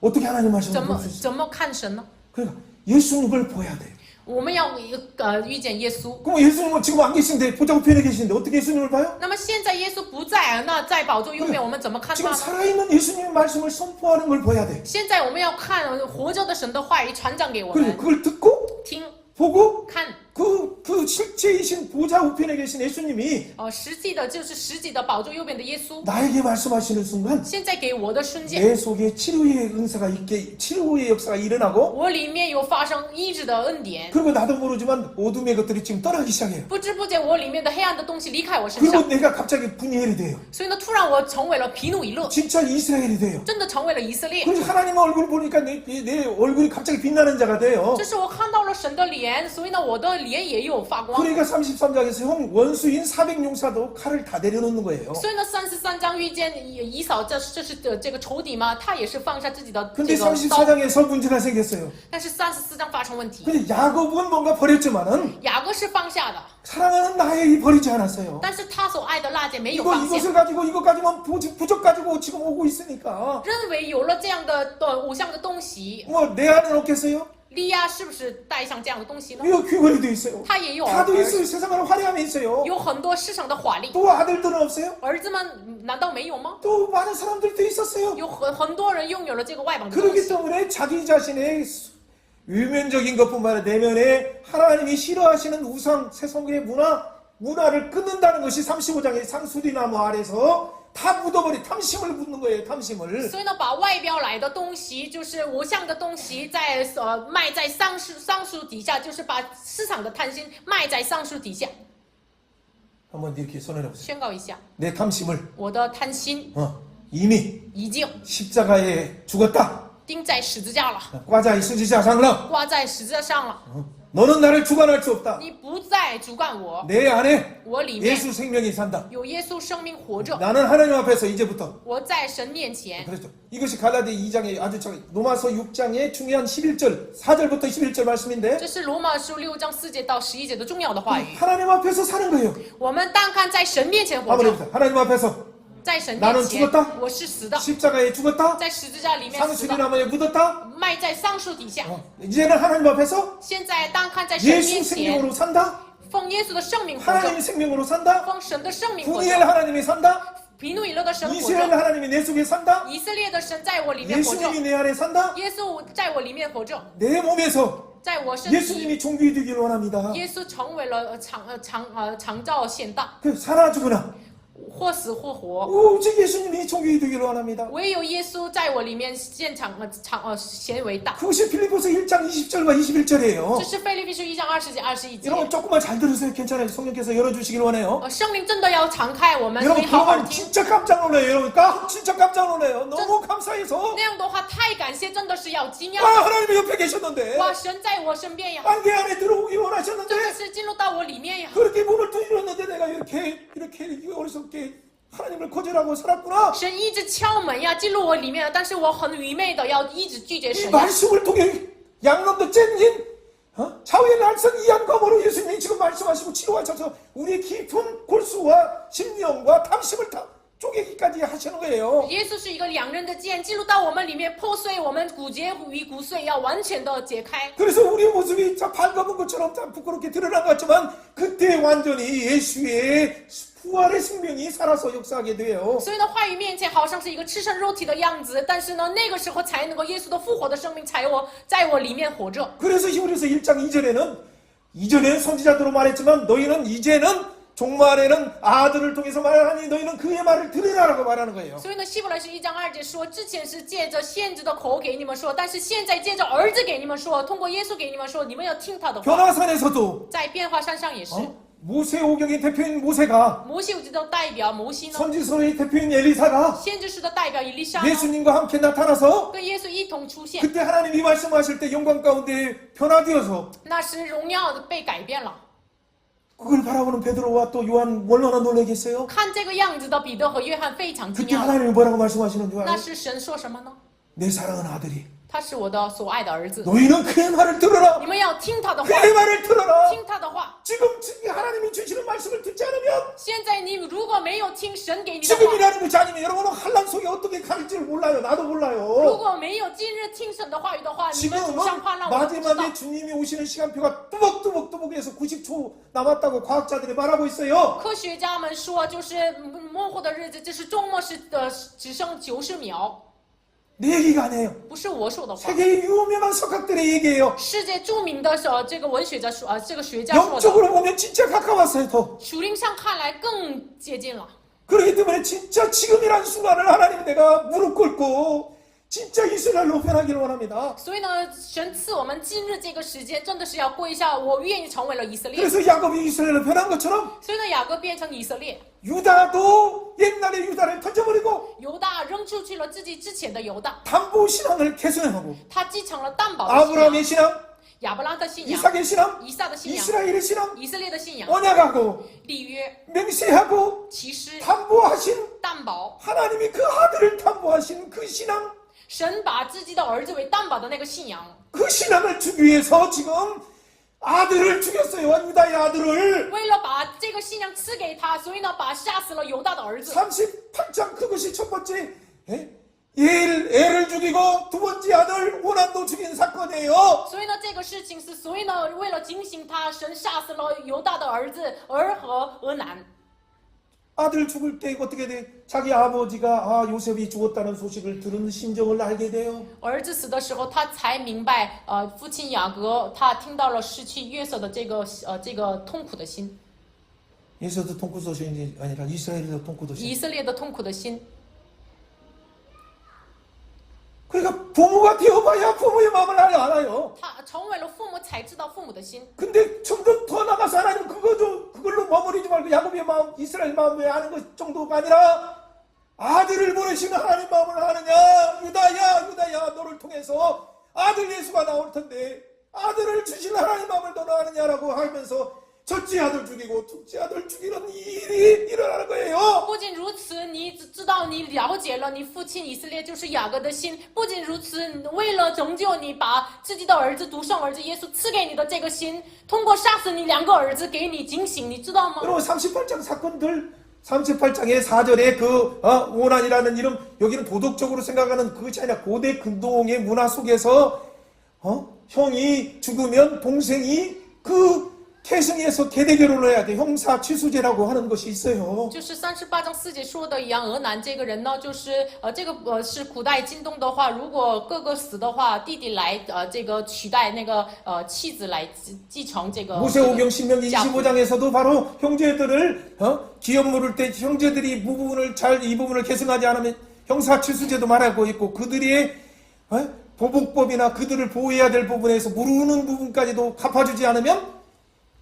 어떻게 하나님 말씀을 怎 볼 么 수 있어요? 怎么看神呢？ 그러니까 예수님을 보야 돼요. 我们要遇见耶稣。 그럼 예수님은 지금 안 계신데 보좌우편에 계시는데 어떻게 예수님을 봐요? 那么现在耶稣不在，那在宝座右边，我们怎么看他 지금 呢？ 살아있는 예수님의 말씀을 선포하는 걸 봐야 돼. 现在我们要看活着的神的话语传讲给我 그래서 们， 그걸 듣고 听 보고 看。 그 실제이신 보좌 우편에 계신 예수님이 实际的就是实际的宝座右边的耶稣， 나에게 말씀하시는 순간 现在给我的瞬间， 내 속에 치료의 은사가 있게 치료의 역사가 일어나고 我里面有发生医治的恩典， 그리고 나도 모르지만 어둠의 것들이 지금 떠나기 시작해요. 不知不觉我里面的黑暗的东西离开我身 그리고 上， 내가 갑자기 분이엘이 돼요. 所以呢，突然我成为了皮努以勒， 진짜 이스라엘이 돼요. 真的成为了以色列。 그래서 하나님의 얼굴을 보니까 내 얼굴이 갑자기 빛나는 자가 돼요. 这是我看到了神的脸，所以呢，我的脸也有发光。 그러니까 33장에서 형 원수인 400용사도 칼을 다 내려놓는 거예요. 所以呢，33章遇见以扫，这是这个仇敌嘛，他也是放下自己的 근데 这个刀。 34장에서 문제가 생겼어요. 但是34章发生问题， 근데 야곱은 뭔가 버렸지만은 雅各是放下的， 사랑하는 나엘이 버리지 않았어요. 但是他所爱的拉结没有放下。 이것을 가지고 이거 가지고 부적 가지고 지금 오고 있으니까 认为有了这样的偶像的东西， 뭐 내 안은 없겠어요? 利亚是不是带上这样的东西呢？ 이거 귀걸이도 있어요. 他也有 다도 儿 있어요. 子， 세상은 화려함이 있어요. 有很多世上的华丽。 또 아들들은 없어요? 儿子们难道没有吗？ 또 많은 사람들도 있었어요. 有很多人拥有了这个外邦的东 그렇기 西， 때문에 자기 자신의 외면적인 것뿐만 아니라 내면에 하나님이 싫어하시는 우상, 세상의 문화를 끊는다는 것이 35장의 상수리나무 아래서 다 묻어버린 탐심을 묻는 거예요. 탐심을. 所以呢，把外表来的东西，就是偶像的东西，在卖在桑树底下，就是把市场的贪心卖在桑树底下。 한번 이렇게 손해보세요. 宣告一下， 내 탐심을 我的贪心 이미 已经 십자가에 죽었다. 钉在十字架了， 꽈자이 스지자상라. 挂在十字架上了。 너는 나를 주관할 수 없다. 你不再主管我， 내 안에 我里面 예수 생명이 산다. 有耶稣生命活着， 나는 하나님 앞에서 이제부터. 我在神面前。 그렇죠. 이것이 갈라디 2장의 아주 로마서 6장의 중요한 11절, 4절부터 11절 말씀인데 这是罗马书6章4节到11节的重要的话语。 하나님 앞에서 사는 거예요. 我们单看在神面前活 한번 着， 해보세요. 하나님 앞에서 在神 나는 面前 죽었다 我是死的， 십자가에 죽었다. 在十字架里面死 상수리 的， 나무에 묻었다. 埋在桑树底下。 이제는 하나님 앞에서 现在单看在神 예수 面前， 생명으로 산다. 奉耶稣的生命活着， 하나님 생명으로 산다. 奉神的生命活 구니엘 着， 하나님이 산다. 皮努以勒的神活 이스라엘 着， 하나님이 내 속에 산다. 以色列的神在我里面活着， 예수님이 내 안에 산다. 耶稣在我里面活着， 내 몸에서 在我身体， 예수님이 종교이 되길 원합니다. 耶稣成为了长照显大， 그 살아 죽으나 或死或活。 오직 예수님이 종교이 되길 원합니다. 唯有耶稣在我里面显为大。 그것이 필리포스 1장 20절과 21절이에요. 这是腓立比书1章20节21节。 여러분 조금만 잘 들으세요. 괜찮아요. 성령께서 열어주시길 원해요. 圣灵真的要敞开我们，所 여러분 以好好 그러면 听。 진짜 깜짝 놀라요. 여러분 진짜 깜짝 놀라요. 너무 감사해서 那样的话太感谢，真的是要惊讶 와 的。 하나님이 옆에 계셨는데 哇，神在我身边呀， 안개 안에 들어오길 真的 원하셨는데 是进入到我里面呀。 그렇게 문을 두드렸는데 내가 이렇게 어리석게 하나님을 거절하고 살았구나. 神一直敲门呀，进入我里面，但是我很愚昧的要一直拒绝 이 神呀。 말씀을 통해 양론도 잼진 자외 날선 이한검으로 예수님이 지금 말씀하시고 치료하셔서 우리의 깊은 골수와 심령과 탐심을 다 쪼개기까지 하시는 거예요. 耶稣是一个两刃的剑，进入到我们里面，破碎我们骨节与骨髓，要完全的解开。 그래서 우리의 모습이 참 밝아본 것처럼 참 부끄럽게 드러난 것 같지만 그때 완전히 예수의 부활의 생명이 살아서 역사하게 돼요. 所以呢，话语面前好像是一个赤身肉体的样子，但是呢，那个时候才能够耶稣的复活的生命才在我里面活着。 그래서 히브리서 1장 2절에는 이전에는 선지자들로 말했지만 너희는 이제는 종말에는 아들을 통해서 말하니 너희는 그의 말을 들으라라고 말하는 거예요. 所以呢，希伯来书1章2节说，之前是借着先知的口给你们说，但是现在借着儿子给你们说，通过耶稣给你们说，你们要听他的话。 변화산에서도 在变化山上也是， 모세오경의 대표인 모세가 摩西五经的代表摩西呢， 선지서의 대표인 엘리사가 先知书的代表以利沙呢， 예수님과 함께 나타나서 跟耶稣一同出现， 그때 하나님이 말씀하실 때 영광 가운데 변화되어서 那时荣耀的被改变了。 그걸 바라보는 베드로와 또 요한 얼마나 놀라겠어요? 看这个样子的彼得和约翰非常惊 그때 讶。 하나님이 뭐라고 말씀하시는 줄 那 알아요? 是神说什么呢？ 내 사랑하는 아들이 他是我的所爱的儿子， 너희는 그의 말을 들어라. 你们要听他的话， 그의 말을 들어라. 听他的话。 지금 하나님이 주시는 말씀을 듣지 않으면 现在你如果没有听神给你的话， 지금이라는 것이 아니면 여러분은 환란 속에 어떻게 갈지를 몰라요. 나도 如 몰라요. 果没有今日听神的话语的话，你们 지금은 走上患难，我不知道。 마지막에 주님이 오시는 시간표가 뚜벅뚜벅뚜벅해서 90초 남았다고 과학자들이 말하고 있어요. 科学家们说，就是末后的日子，这是终末时只剩90秒， 내 얘기가 아니에요. 不是我说的话， 세계의 유명한 석학들의 얘기예요. 世界著名的这个文学家说，这个学家说的， 영적으로 보면 진짜 가까웠어요. 더. 属灵上看来更接近了。 그렇기 때문에 진짜 지금이라는 순간을 하나님 내가 무릎 꿇고 진짜 이스라엘로 변하기를 원합니다. 所以呢，神赐我们今日这个时间，真的是要归下，我愿意成为了以色列。 그래서 야곱이 이스라엘로 변한 것처럼 所以呢，雅各变成以色列， 유다도 옛날의 유다를 던져버리고 犹大扔出去了自己之前的犹大， 담보 신앙을 개선하고 他继承了担保的信仰， 아브라함의 신앙, 亚伯拉的信仰， 이삭의 신앙, 以撒的信仰， 이스라엘의 신앙, 以色列的信仰， 언약하고 立约、 맹세하고 骑师、 담보하신 担保， 하나님이 그 아들을 담보하신 그 신앙, 神把自己的儿子为担保的那个信仰， 그 신앙을 주기 위해서 지금 아들을 죽였어요. 유다의 아들을. 为了把这个信仰赐给他，所以呢，杀死了犹大的儿子。 38장 그것이 첫 번째 애를 죽이고 두 번째 아들 오난도 죽인 사건이에요. 所以呢，这个事情是，所以呢，为了警醒他，神杀死了犹大的儿子儿和俄南。 아들 죽을 때 어떻게 돼? 자기 아버지가 요셉이 죽었다는 소식을 들은 심정을 알게 돼요. 儿子死的时候，他才明白，父亲雅各他听到了失去约瑟的这个痛苦的心， 예서도 통쿠 소식이 아니라 이스라엘도 통쿠 以 소식. 色列的痛苦的心。 그러니까 부모가 되어봐야 부모의 마음을 알아요. 他成为了父母，才知道父母的心。 근데 좀 더 나가서 하나님 그걸로 머무르지 말고 야곱의 마음, 이스라엘 마음 왜 아는 것 정도가 아니라 아들을 보내시는 하나님 마음을 아느냐? 유다야, 유다야, 너를 통해서 아들 예수가 나올 텐데 아들을 주신 하나님 마음을 너는 아느냐라고 하면서 첫째 아들 죽이고 둘째 아들 죽이는 일이 일어나는 거예요. 不仅如此，你知道你了解了你父亲以色列就是雅各的心。不仅如此，为了拯救你，把自己的儿子独生儿子耶稣赐给你的这个心，通过杀死你两个儿子给你警醒，你知道吗？ 여러분 38장 사건들 38장의 4절에 그 오난이라는 이름, 여기는 도덕적으로 생각하는 그것이 아니라 고대 근동의 문화 속에서 형이 죽으면 동생이 그 계승해서 계대결혼을 해야 돼. 형사 취수제라고 하는 것이 있어요. 就是38章4节说的一样，俄南这个人呢，就是这个是古代京东的话，如果哥哥死的话，弟弟来这个取代那个妻子来继承这个。 모세오경 신명기 25장에서도 바로 형제들을 기업 물을 때 형제들이 이 부분을 계승하지 않으면 형사 취수제도 말하고 있고 그들의 보복법이나 그들을 보호해야 될 부분에서 무르는 부분까지도 갚아주지 않으면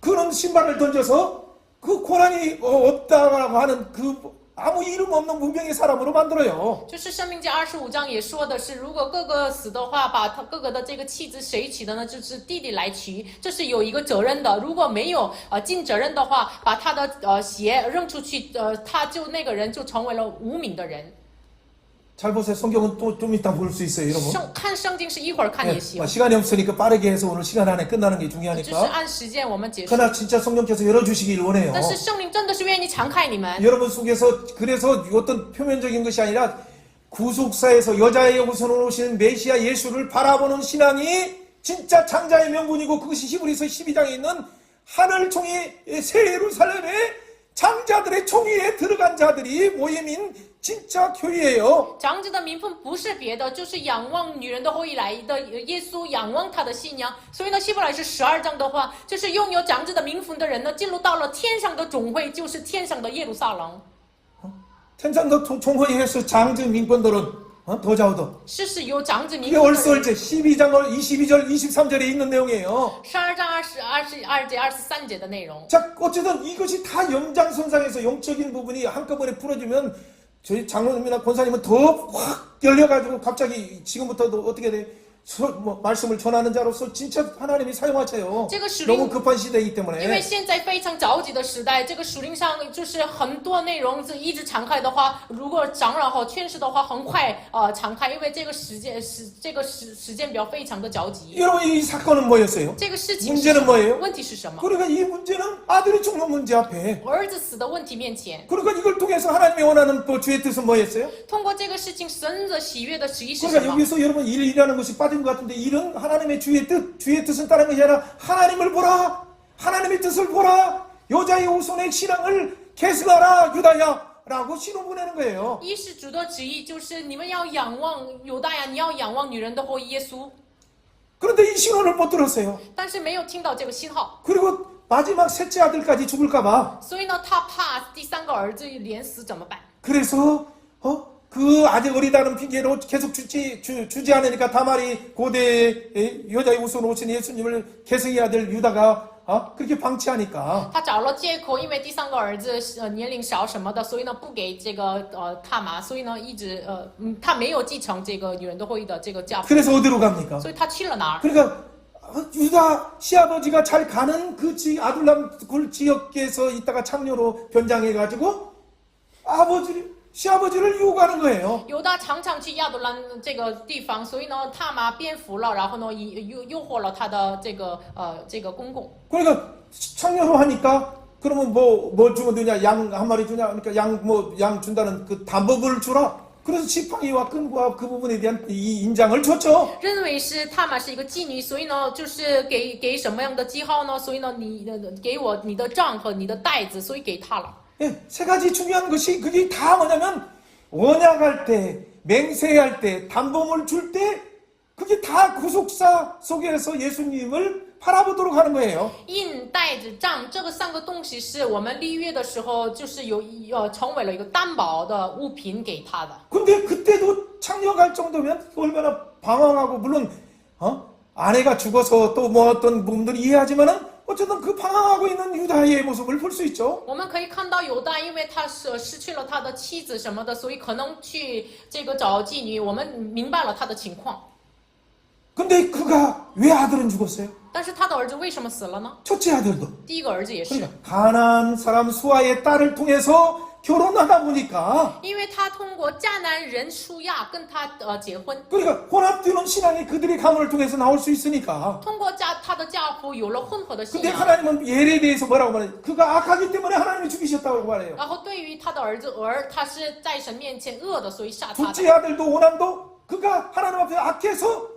그런 신발을 던져서 그 고난이 없다라고 하는 그 아무 이름 없는 무명의 사람으로 만들어요. 就是申命记25章也说的是，如果哥哥死的话，把他哥哥的这个妻子谁娶的呢？就是弟弟来娶，这是有一个责任的。如果没有尽责任的话，把他的鞋扔出去，他就那个人就成为了无名的人。 잘 보세요. 성경은 또 좀 이따 볼 수 있어요, 여러분. 看圣经是一会儿看也行， 시간이 없으니까 빠르게 해서 오늘 시간 안에 끝나는 게 就是 중요하니까. 按时间我们结束。 그러나 진짜 성령께서 열어주시길 원해요. 但是圣灵真的是愿意敞开你们。 여러분 속에서 그래서 어떤 표면적인 것이 아니라 구속사에서 여자의 우선으로 오시는 메시아 예수를 바라보는 신앙이 진짜 장자의 명분이고 그것이 히브리서 12장에 있는 하늘 총회 새 예루살렘의 장자들의 총회에 들어간 자들이 모임인 진짜 교회예요. 长子的名分不是别的，就是仰望女人的后裔来的耶稣，仰望他的信仰。所以呢，希伯来是12章的话，就是拥有长子的名分的人呢，进入到了天上的总会，就是天上的耶路撒冷。 天上的총회에서 장자 민권들은 더 자오더. 是有长子名 이게 分的人。 얼설제 12장 22절 23절에 있는 내용이에요. 12章22节、23节的内容。 자, 어쨌든 이것이 다 연장선상에서 영적인 부분이 한꺼번에 풀어지면 저희 장로님이나 권사님은 더 확 열려가지고 갑자기 지금부터도 어떻게 돼? 말씀을 전하는 자로서 진짜 하나님이 사용하셔요. 너무 급한 시대이기 因为 때문에. 现在非常着急的时代，这个属灵上就是很多内容是一直敞开的话，如果长老和劝世的话，很快敞开，因为这个时间表非常的着急。 여러분 이 사건은 뭐였어요? 这个事情 문제는 뭐예요? 问题是什么？ 그러니까 이 문제는 아들이 죽는 문제 앞에. 儿子死的问题面前， 그러니까 이걸 통해서 하나님이 원하는 주의 뜻은 뭐였어요? 通过这个事情，神的喜悦的旨意是什 그러니까 么？ 여기서 여러분 일이라는 것이 빠진 것 같은데 일은 하나님의 주의 뜻은 다른 것이 아니라 하나님을 보라, 하나님의 뜻을 보라, 여자의 후손의 신앙을 계승하라 유다야라고 신호 보내는 거예요. 一是主的旨意，就是你们要仰望犹大呀，你要仰望女人的后裔耶稣， 그런데 이 신호를 못 들었어요. 但是没有听到这个信号， 그리고 마지막 셋째 아들까지 죽을까봐 所以呢，他怕第三个儿子连死怎么办？ 그래서 그 아직 어리다는 핑계로 계속 주지 않으니까 다말이 고대의 여자의 우선 오신 예수님을 계승해야 될 유다가 그렇게 방치하니까 他找了借口，因为第三个儿子年龄小什么的，所以呢不给这个他嘛，所以呢一直他没有继承这个女人的后裔的这个家谱， 그래서 어디로 갑니까? 所以他去了哪儿？ 그러니까 유다 시아버지가 잘 가는 그 아둘람 굴 지역에서 있다가 창녀로 변장해가지고 시아버지를 유혹하는 거예요. 犹大常常去亚杜兰这个地方，所以呢，他嘛变服了，然后呢诱惑了他的这个公公。 그러니까 창녀로 하니까 그러면 뭐 주면 되냐? 양 한 마리 주냐? 그러니까 양 준다는 그 담법을 주라. 그래서 지팡이와 끈과 그 부분에 대한 이 인장을 줬죠. 认为是他嘛是一个妓女，所以呢，就是给什么样的记号呢？所以呢，你给我你的杖和你的带子，所以给他了。 예, 세 가지 중요한 것이 그게 다 뭐냐면 언약할 때, 맹세할 때, 담범을 줄 때 그게 다 구속사 속에서 예수님을 바라보도록 하는 거예요. 印带子杖这个三个东西是我们立约的时候，就是成为了一个担保的物品给他的。 근데 그때도 창녀갈 정도면 얼마나 방황하고 물론 아내가 죽어서 또 뭐 어떤 부분들이 이해하지만은 어쨌든 그 방황하고 있는 유다의 모습을 볼 수 있죠. 我们可以看到犹大，因为他是失去了他的妻子什么的，所以可能去这个找妓女。我们明白了他的情况， 근데 그가 왜 아들은 죽었어요? 但是他的儿子为什么死了呢？ 첫째 아들도. 第一个儿子也是， 그러니까 가나안 사람 수아의 딸을 통해서 결혼하다 보니까 因为他通过迦南人舒亚跟他结婚， 그러니까 혼합되는 신앙이 그들의 가문을 통해서 나올 수 있으니까. 通过他的家谱有了混合的信 근데 仰。 하나님은 예에 대해서 뭐라고 말해요? 그가 악하기 때문에 하나님이 죽이셨다고 말해요. 然后对于他的儿子他是在神面前恶的，所以杀他的。 둘째 아들도 오남도 그가 하나님 앞에 악해서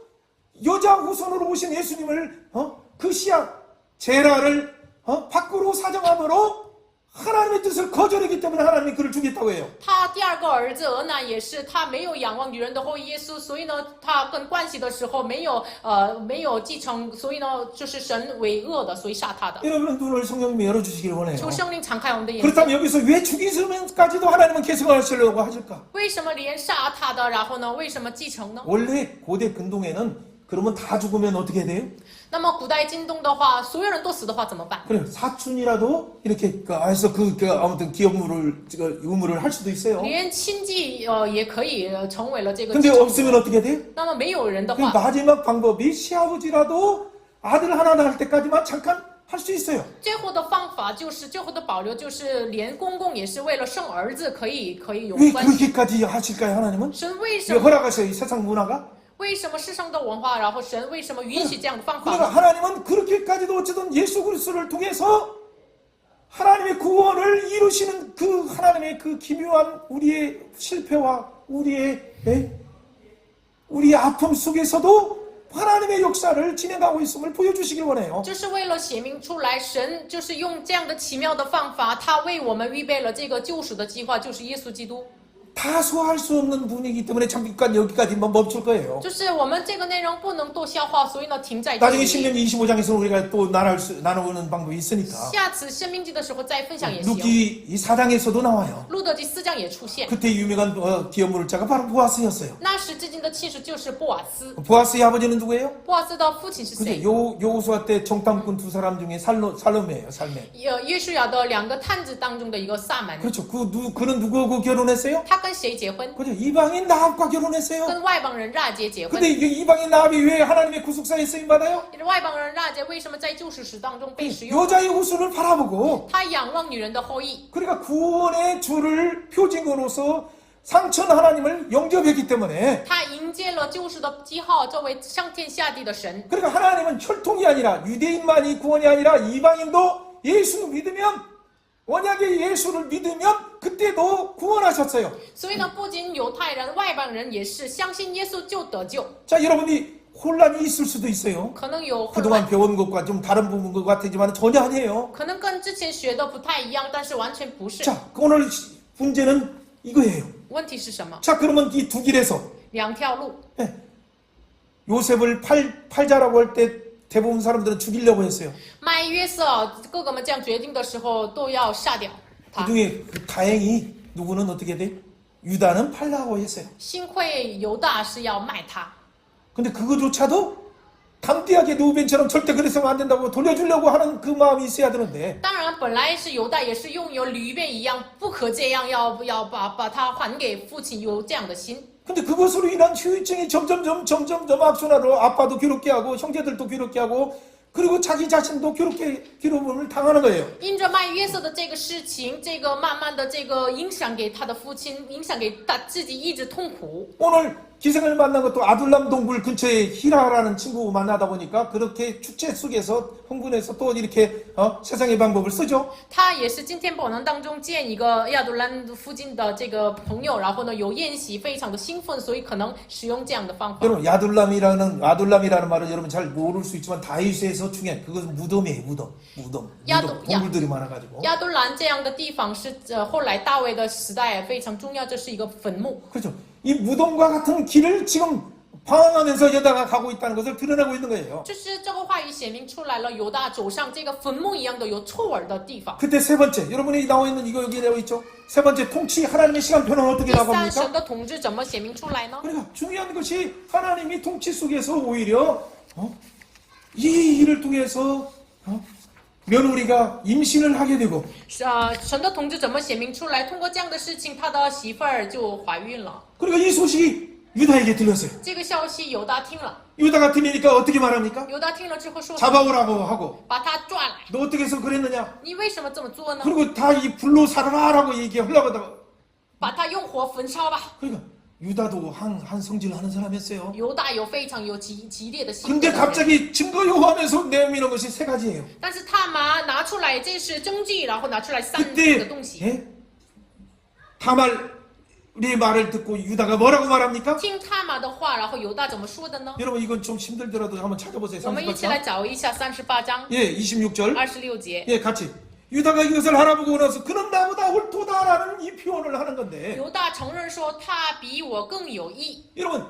여자 후손으로 오신 예수님을 그 시약 제라를 밖으로 사정함으로 하나님의 뜻을 거절했기 때문에 하나님이 그를 죽였다고 해요. 他第二个儿子俄南也是，他没有仰望女人的后裔耶稣，所以呢，他跟关系的时候没有继承，所以呢，就是神为恶的，所以杀他的。 여러분 눈을 성령님이 열어주시기를 원해요. 求圣灵敞开我们的眼睛。 그렇다면 여기서 왜 죽이면까지도 하나님은 계승하시려고 하실까? 为什么连杀他的，然后呢，为什么继承呢？ 원래 고대 근동에는 그러면 다 죽으면 어떻게 돼요? 那么古代今东的话，所有人都死的话怎么办？ 그래요. 사촌이라도 이렇게 해서 아무튼 의무를 할 수도 있어요. 连亲戚也可以成为了这个继 근데 承者。 없으면 어떻게 돼요? 那么没有人的 그 话， 마지막 방법이 시아버지라도 아들 하나 낳을 때까지만 잠깐 할 수 있어요. 最后的方法就是最后的保留，就是连公公也是为了生儿子可以有 왜 关系。 그렇게까지 하실까요, 하나님은? 神为什 왜 么？ 허락하셔요, 이 세상 문화가? 为什么世上的文化，然后神为什么允许这样的方法 그러니까 呢？ 하나님은 그렇게까지도 어쨌든 예수 그리스도를 통해서 하나님의 구원을 이루시는 그 하나님의 그 기묘한 우리의 실패와 우리의 아픔 속에서도 하나님의 역사를 진행하고 있음을 보여주시길 원해요. 就是为了显明出来，神就是用这样的奇妙的方法，他为我们预备了这个救赎的计划，就是耶稣基督。 다 소화할 수 없는 분이기 때문에 잠깐 여기까지만 멈출 거예요. 就是我们这个内容不能都消化，所以呢停在这 나중에 里。 10년 25장에서 우리가 또 나누는 방법이 있으니까. 下次生命记的时候再分享也行。 루키 이 4장에서도 나와요. 路德记4章也出现， 그때 유명한 기업물자가 바로 보아스였어요. 那时至今的亲属就是波瓦斯。 보아스의 아버지는 누구예요? 波瓦斯的父亲是 근데 谁？ 여호수아 때 정탐꾼 두 사람 중에 살롬이에요. 살메. 约书亚的2个探子当中的一个撒门， 그렇죠. 그는 누구하고 결혼했어요? 他跟谁结婚？ 그죠. 이방인 나합과 결혼했어요. 跟外邦人拉结结婚 근데 。 이방인 나합이 왜 하나님의 구속사에 쓰임 받아요? 外邦人拉结为什么在救赎史当中被使用？ 여자의 후손을 바라보고 他仰望女人的后裔， 그러니까 구원의 주를 표징으로서 상천 하나님을 영접했기 때문에 他迎接了救赎的记号，作为上天下地的神。 그러니까 하나님은 혈통이 아니라 유대인만이 구원이 아니라 이방인도 예수 믿으면 원약의 예수를 믿으면 그때도 구원하셨어요. 所以呢，不仅犹太人、外邦人也是相信耶稣就得救。 자, 여러분이 혼란이 있을 수도 있어요. 可能有混 그동안 乱， 배운 것과 좀 다른 부분 것 같지만 전혀 아니에요. 可能跟之前学的不太一样，但是完全不是。 자, 오늘 문제는 이거예요. 问题是什么？ 자, 그러면 이 두 길에서 2条路。 요셉을 팔자라고 할 때 대부분 사람들은 죽이려고 했어요. 卖约瑟，哥哥们这样决定的时候都要杀掉他。 그중에 다행히 누구는 어떻게 돼? 유다는 팔라고 했어요. 幸亏犹大是要卖他， 근데 그거조차도 담대하게 누벤처럼 절대 그래서는 안 된다고 돌려주려고 하는 그 마음이 있어야 되는데 当然本来是犹大也是拥有吕便一样，不可这样，要把他还给父亲，有这样的心。 근데 그것으로 인한 후유증이 점점점 악순환으로 아빠도 괴롭게 하고 형제들도 괴롭게 하고 그리고 자기 자신도 괴롭힘을 당하는 거예요. 因着卖约瑟的这个事情，这个慢慢的这个影响给他的父亲，影响给他自己一直痛苦。 오늘 기생을 만난 것도 아둘람 동굴 근처에 히라라는 친구 만나다 보니까 그렇게 축제 속에서 흥분해서 또 이렇게 세상의 방법을 쓰죠. 他也是今天本能当中见一个亚杜兰附近的这个朋友，然后呢有宴席，非常的兴奋，所以可能使用这样的方法。 여러분 아둘람이라는 말은 여러분 잘 모를 수 있지만 다윗에서 중요한 그것은 무덤이에요. 무덤 동굴들이 많아가지고. 亚杜兰这样的地方是后来大卫的时代非常重要，这是一个坟墓。 그렇죠. 이 무덤과 같은 길을 지금 방황하면서 여다가 가고 있다는 것을 드러내고 있는 거예요. 就是这个话语显明出来了，犹大走上这个坟墓一样的有臭味的地方。 그때 세 번째 여러분이 나와 있는 이거 여기 나와 있죠. 세 번째 통치 하나님의 시간표는 어떻게 第三， 나갑니까? 神的统治怎么显明出来呢？ 그러니까 중요한 것이 하나님이 통치 속에서 오히려 이 일을 통해서 며느리가 임신을 하게 되고 神的同志怎么显明出来？通过这样的事情，他的媳妇儿就怀孕了。 그러니까 이 소식이 유다에게 들렸어요. 这个消息犹大听了， 유다가 들리니까 어떻게 말합니까? 犹大听了之后说：“ 잡아오라고 하고 把他抓来， 너 어떻게 해서 그랬느냐? 你为什么这么做呢？ 그리고 다 이 불로 살아라라고 얘기하려고 하다가 把他用火焚烧吧。 그러니까 유다도 한 성질을 하는 사람이었어요. 犹大有非常有激烈的性 근데 格的人， 갑자기 증거 요구하면서 내미는 것이 세 가지예요. 但是他拿出来，这是证据，然后拿出来3个 그때 东西。 예? 다말의 말을 듣고 유다가 뭐라고 말합니까? 听他玛的话，然后犹大怎么说的呢？ 여러분 이건 좀 힘들더라도 한번 찾아보세요. 我们一起来 38장. 找一下38章 예, 26절. 26节。 예, 같이. 유다가 이것을 알아보고 나서 그는 나보다 옳도다라는 이 표현을 하는 건데 犹大承认说他比我更有义。 여러분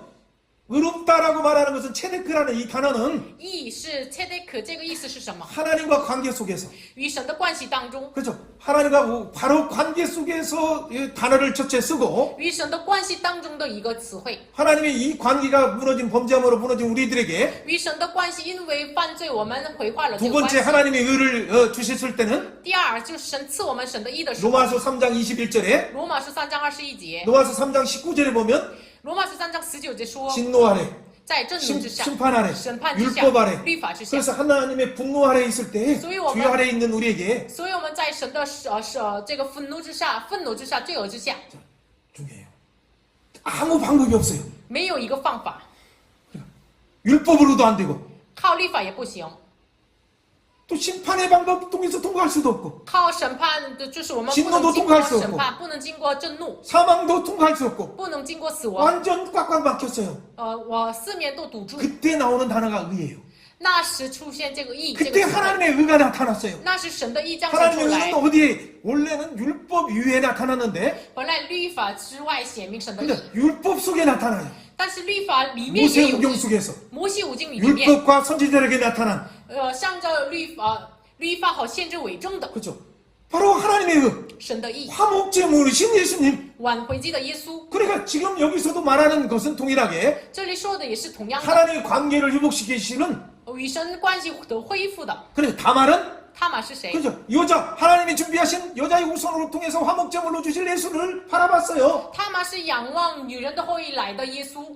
의롭다라고 말하는 것은 체데크라는 이 단어는 义是 tzedek， 这个意思是什么？ 하나님과 관계 속에서 与神的关系当中， 그렇죠. 하나님과 바로 관계 속에서 이 단어를 첫째 쓰고 与神的关系当中的一个词汇。 하나님의 이 관계가 무너진 범죄함으로 무너진 우리들에게 与神的关系，因为犯罪，我们毁坏了这 두 个关 번째 系。 하나님의 의를 주셨을 때는 第二就是神赐我们神的义的时候， 로마서 3장 21절에 罗马书3章21节， 로마서 3장 19절에 보면 罗马书3章19节说， 진노 아래 在震怒之下， 심판 아래 审判之下 율법 아래 ，律法之下。 그래서 하나님의 분노 아래 있을 때所以我们 죄 아래 있는 우리에게 所以我们在神的这个愤怒之下、罪恶之下， 중요해요. 아무 방법이 없어요. 没有一个方法， 율법으로도 안 되고 靠律法也不行， 또 심판의 방법 통해서 통과할 수도 없고 靠审判的就是我们不 진노도 能经过 통과할 수 审 없고 判，不能经过震怒， 사망도 통과할 수 없고 不能经过死亡。 완전 꽉꽉 막혔어요. 我四面都堵住。 그때 나오는 단어가 의예요. 那时出现这个义，这 그때 个词汇 하나님의 의가 나타났어요. 那是神的义彰显 하나님의 出来 의는 。 어디에 원래는 율법 위에 나타났는데 本来律法之外显明神的义， 근데 율법 속에 나타나요. 但是律法里面也有 모세우경 义。 속에서 摩西五经里面， 율법과 선지자에게 나타난 向着律法和先知为证的 그렇죠. 바로 하나님의 의, 神的义， 화목제물이신 예수님. 挽回祭的耶稣。 그러니까 지금 여기서도 말하는 것은 동일하게 这里说的也是同样的， 하나님의 관계를 회복시키시는 与神关系的恢复的。 그래서 다말은 他玛是谁？ 그렇죠. 여자 하나님이 준비하신 여자의 우선으로 통해서 화목제물로 주실 예수를 바라봤어요. 他玛是仰望女人的后裔来的耶稣。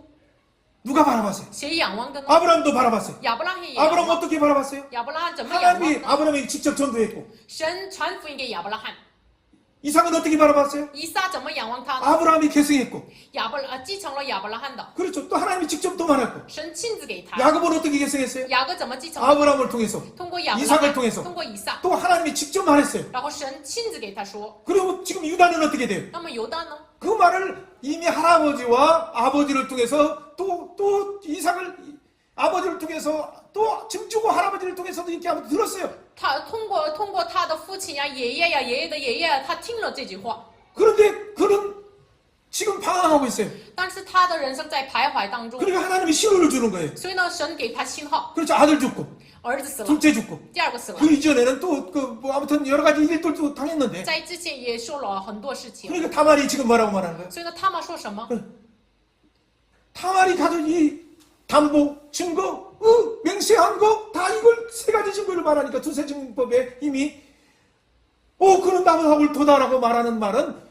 누가 바라봤어요? 谁仰望的呢？ 아브라함도 바라봤어요. 亚伯拉罕也仰 아브라함 望。 어떻게 바라봤어요? 亚伯拉罕怎么仰望 하나님이 呢？ 아브라함이 직접 전도했고 神传福音给亚伯拉罕。 이삭은 어떻게 바라봤어요? 以撒怎么仰望他呢？ 아브라함이 계승했고 继承了亚伯拉罕的， 그렇죠. 또 하나님이 직접 또 말했고 神亲自给他。 야곱은 어떻게 계승했어요? 雅各怎么继承？ 아브라함을 통해서 通过亚伯拉 이삭을 罕， 통해서 通过以撒， 또 하나님이 직접 말했어요. 然后神亲自给他说。 그리고 지금 유다는 어떻게 돼요? 那么犹大呢？ 그 말을 이미 할아버지와 아버지를 통해서 또 이삭을 아버지를 통해서 또 증주고 할아버지를 통해서도 이렇게 한번 들었어요. 他通过他的父亲呀、爷爷呀、爷爷的爷爷，他听了这句话， 그런데 그는 지금 방황하고 있어요. 但是他的人生在徘徊当中， 그러니까 하나님이 신호를 주는 거예요. 所以呢，神给他信号， 그렇죠. 아들 죽고 儿子死了， 둘째 죽고 第二个死了， 그 이전에는 또 뭐 아무튼 여러 가지 일들도 당했는데 在之前也说了很多事情， 그러니까 다말이 지금 뭐라고 말하는 거예요? 所以呢，他们说什么？ 다말이 가진 이 담보, 증거, 맹세한 거 다 이걸 세 가지 증거를 말하니까 두세 증법에 이미 그는 나보다 옳도다라고 말하는 말은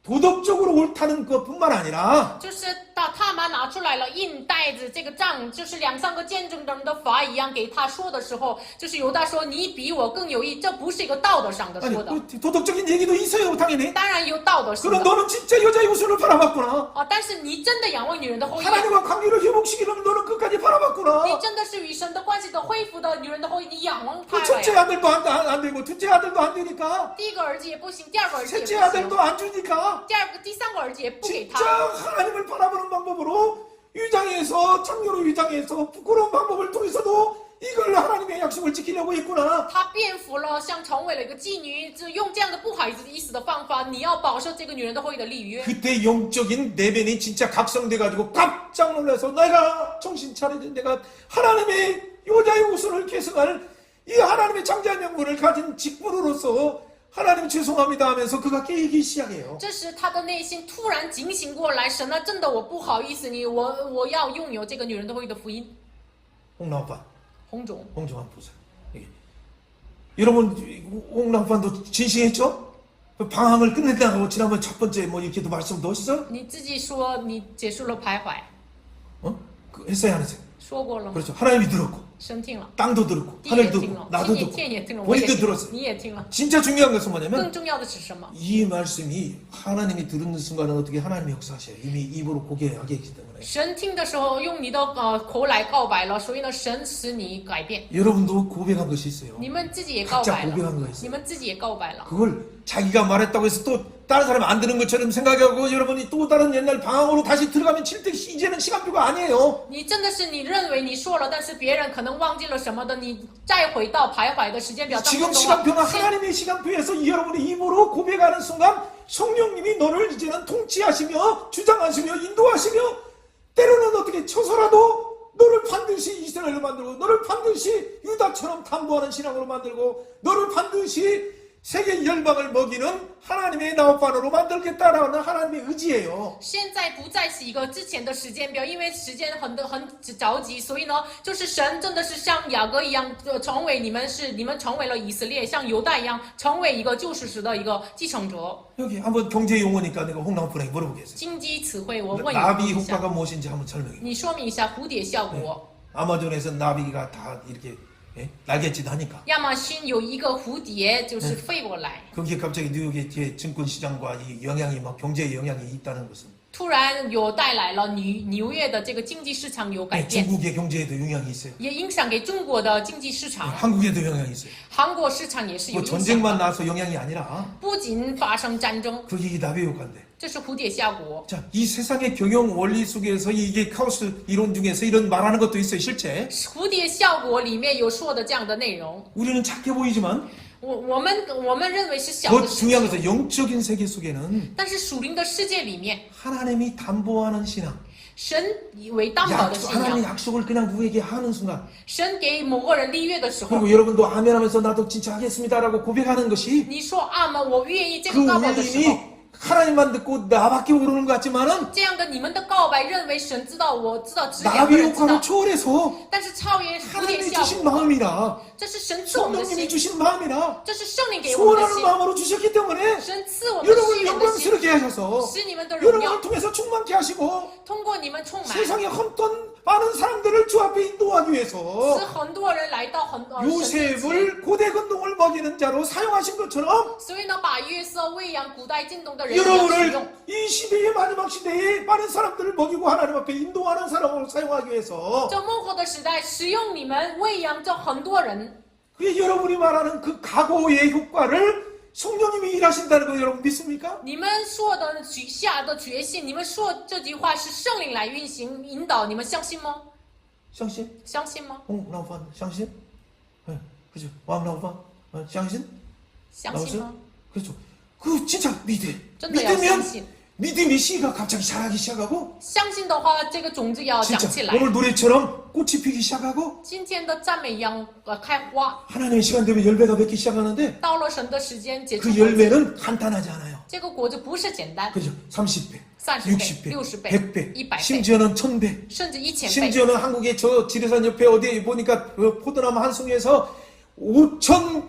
도덕적으로 옳다는 것뿐만 아니라 就是他们拿出来了印带着这个杖，就是两三个见证人的法一样给他说的时候，就是犹大说你比我更有义，这不是一个道德上的 아니 说的， 도덕적인 얘기도 있어요 당연히. 当然有道德性 그럼 的 너는 진짜 여자의 우선을 바라봤구나. 啊，但是你真的仰望女人的后裔， 하나님과 관계를 회복시키려면 너는 끝까지 你 바라봤구나. 真的是与神的关系的恢复的女人的后裔，你仰望她 그 了 첫째 呀。 아들도 안 되고 둘째 아들도 안 되니까 第一个儿子也不行，第二个儿子也不 셋째 行， 아들도 안 주니까 第三个儿子也不给 진짜 他。 하나님을 바라보는 방법으로 위장해서 창녀로 위장해서 부끄러운 방법을 통해서도 이걸 하나님의 약속을 지키려고 했구나. 他变服了，像成为了一个妓女，就用这样的不好意思的方法，你要保守这个女人的后裔的立约。 그때 영적인 내면이 진짜 각성돼가지고 깜짝 놀라서 내가 정신 차리지 내가 하나님의 여자의 우선을 계승할 이 하나님의 창조한 명분을 가진 직분으로서 하나님 죄송합니다 하면서 그가 깨기 시작해요. 这时他的内心突然警醒过来，神啊，真的我不好意思你，我要拥有这个女人的后裔的福音。 홍나오빠 红种， 홍종 한번 보세요. 이게 여러분 옹랑판도 진시했죠? 방황을 끝낸다고 지난번 첫 번째 뭐 이렇게도 말씀도 하시죠? 你自己说你结束了徘徊， 했어요 안 했어요? 说过了吗？ 그렇죠. 하나님이 들었고 神听了， 땅도 들었고 地也 하늘도 听 듣고 了， 나도 天也 듣고 听了，我也 본인도 听了， 들었어요. 你也听了。 진짜 중요한 것은 更 뭐냐면 重要的是什么？ 이 말씀이 하나님이 들은 순간은 어떻게 하나님이 역사하셔요. 이미 입으로 고개하게 했기 때문에. 神听的时候用你的口来告白了，所以呢，神使你改变。 여러분도 고백한 것이 있어요. 你们自己也告 각자 白 고백한 거 了， 있어요. 你们自己也告白了。 그걸 자기가 말했다고 해서 또 다른 사람 안 듣는 것처럼 생각하고 여러분이 또 다른 옛날 방황으로 다시 들어가면 칠대 이제는 시간표가 아니에요. 你真的是你认为你说了，但是别人可能忘记了什么的，你再回到徘徊的时间表当 지금 中的 시간표는 话，现 하나님의 시간표에서 여러분이 입으로 고백하는 순간 성령님이 너를 이제는 통치하시며 주장하시며 인도하시며 때로는 어떻게 쳐서라도 너를 반드시 이스라엘로 만들고 너를 반드시 유다처럼 담보하는 신앙으로 만들고 너를 반드시 세계 열방을 먹이는 하나님의 나옵반으로 만들겠다라는 하나님의 의지예요. 现在不再是一个之前的时间表，因为时间很着急，所以呢，就是神真的是像雅各一样，成为你们成为了以色列，像犹大一样，成为一个救世时的一个继承者。 여기 한번 경제 용어니까 내가 홍남분에게 물어보겠어요. 经济词汇，我问 나비 你一下， 효과가 무엇인지 한번 설명해. 你说明一下蝴蝶效果。 아마존에서 나비가 다 이렇게 날갯짓 하니까 亚马逊有一个蝴蝶，就是飞过来， 거기에 갑자기 뉴욕의 증권 시장과 이 영향이 막 경제에 영향이 있다는 것은 突然有带来了纽约的这个经济市场有改变， 중국의 경제에도 영향이 있어요. 也影响给中国的经济市场， 한국에도 영향이 있어요. 韩国市场也是有 뭐 影响 전쟁만 的。 나서 영향이 아니라 不仅发生战争， 그게 이 나비 효과인데. 这是蝴蝶效果。 자, 이 세상의 경영 원리 속에서 이게 카오스 이론 중에서 이런 말하는 것도 있어요, 실제. 蝴蝶效果里面有说的这样的内容， 우리는 작게 보이지만 我们认为是小 더 的事 중요한 情， 것은 영적인 세계 속에는 但是属灵的世界里面， 하나님이 담보하는 신앙, 神为担保的信 하나님의 仰， 약속을 그냥 누구에게 하는 순간 神给某个人立约的时候， 그리고 여러분도 아멘하면서 나도 진짜 하겠습니다라고 고백하는 것이 你说阿门，我愿意这 그 个告白的时候。 울림이 하나님만 듣고 나밖에 모르는 것 같지만은 这样的你们的告白，认为神知道，我知道，只两 나비 个人知 효과를 道， 초월해서 但是超越蝴蝶 하나님이 效 주신 果， 마음이라 这是神赐我们的 성령님이 心， 주신 마음이라 这是圣灵给我们的 소원하는 心， 마음으로 주셨기 때문에 神赐我们的 여러분을 虚荣的心， 영광스럽게 하셔서 使你们的荣耀 여러분을 통해서 충만케 하시고 通过你们充满， 세상에 헛돈 많은 사람들을 주 앞에 인도하기 使 위해서 很多人来到神面前。 요셉을 고대 근동을 먹이는 자로 사용하신 것처럼 所以呢，把约瑟喂养古代近东的人一样使 여러분을 用， 이 시대의 마지막 시대에 많은 사람들을 먹이고 하나님 앞에 인도하는 사람으로 사용하기 위해서 这幕后的时代，使用你们喂养着很多人。 그게 여러분이 말하는 그 각오의 효과를 성령님이 일하신다는 거 여러분 믿습니까? 你们说的许下的决心，你们说这句话是圣灵来运行引导，你们相信吗？ 相信? 相信吗？ 老范相信? 네, 그죠? 왕라오반相信? 相信吗？ 그렇죠. 그 진짜 믿음. 真的要相 믿으면 信。 믿음의 씨가 갑자기 자라기 시작하고 相信的话，这个种子要长 진짜 起来。 오늘 노래처럼 꽃이 피기 시작하고 今天的赞美一样开花， 하나님의 시간 되면 열매가 맺기 시작하는데 到了神的时间结出 그 果子， 열매는 간단하지 않아요. 这个果子不是简单， 그죠? 30배, 30배, 60배, 60배, 100배, 100배. 심지어는 1000배. 甚至1000倍。 심지어는 한국의 저 지리산 옆에 어디에 보니까 그 포도나무 한 송이에서 5,000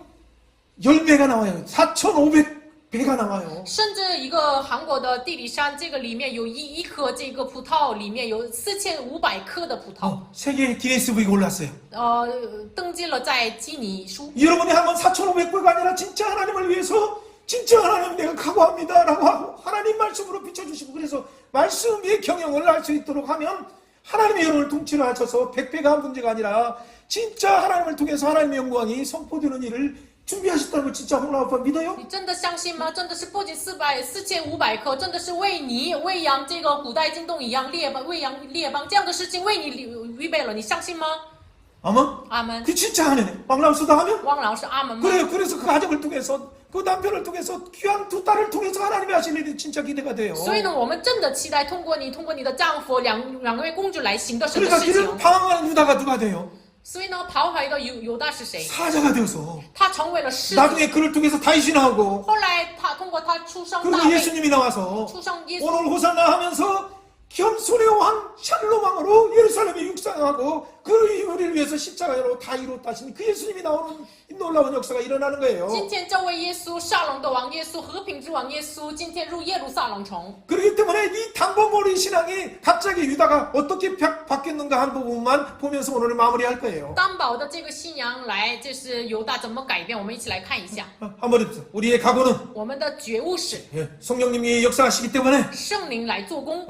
열매가 나와요. 4,500배가 나와요. 甚至一个韩国的地理山，这个里面有一颗这个葡萄，里面有4500颗的葡萄， 세계 기네스북에 올랐어요. 登记了在基尼书。 여러분이 한 건 4,500배가 아니라 진짜 하나님을 위해서 진짜 하나님 내가 각오합니다 라고 하고 하나님 말씀으로 비춰주시고 그래서 말씀의 경영을 할 수 있도록 하면 하나님의 여러분을 통치를 하셔서 100배가 문제가 아니라 진짜 하나님을 통해서 하나님의 영광이 선포되는 일을 준비하셨다는 걸 진짜 홍라오빠 믿어요? 你真的相信吗？真的是不仅4500颗，真的是为你喂养这个古代京东一样喂养列邦这样的事情为你预备了，你相信吗？ 아마? 阿门。 그 진짜 하네. 왕라우스다 하면? 汪老师，阿门吗？ 그래요. 그래서 그 가정을 통해서 그 남편을 통해서 귀한 두 딸을 통해서 하나님이 하시는 일이 진짜 기대가 돼요. 所以呢，我们真的期待通过你的丈夫两位公主来行的神的 그러니까 事情 그를 。 방황하는 유다가 누가 돼요? 所以呢，徘徊的犹大是谁？ 사자가 되어서 他成为了狮子。 나중에 그를 통해서 다윗이 나오고 后来通过他出生 그리고 大卫， 예수님이 나와서 出生耶稣， 오늘 호산나 하면서 겸손의 왕 샬롬 왕으로 예루살렘에 육성하고 그 우리를 위해서 십자가로 다 이뤘다 하시니 그 예수님이 나오는 이 놀라운 역사가 일어나는 거예요. 今天这位耶稣，沙龙的王耶稣，和平之王耶稣，今天入耶路撒冷城。 그렇기 때문에 이 당번머리 신앙이 갑자기 유다가 어떻게 바뀌었는가 한 부분만 보면서 오늘 마무리할 거예요. 担保的这个信仰来，这是犹大怎么改变？我们一起来看一下。 한번 해보세요. 우리의 각오는 我们的觉悟是 성령님이 역사하시기 때문에 圣灵来做工，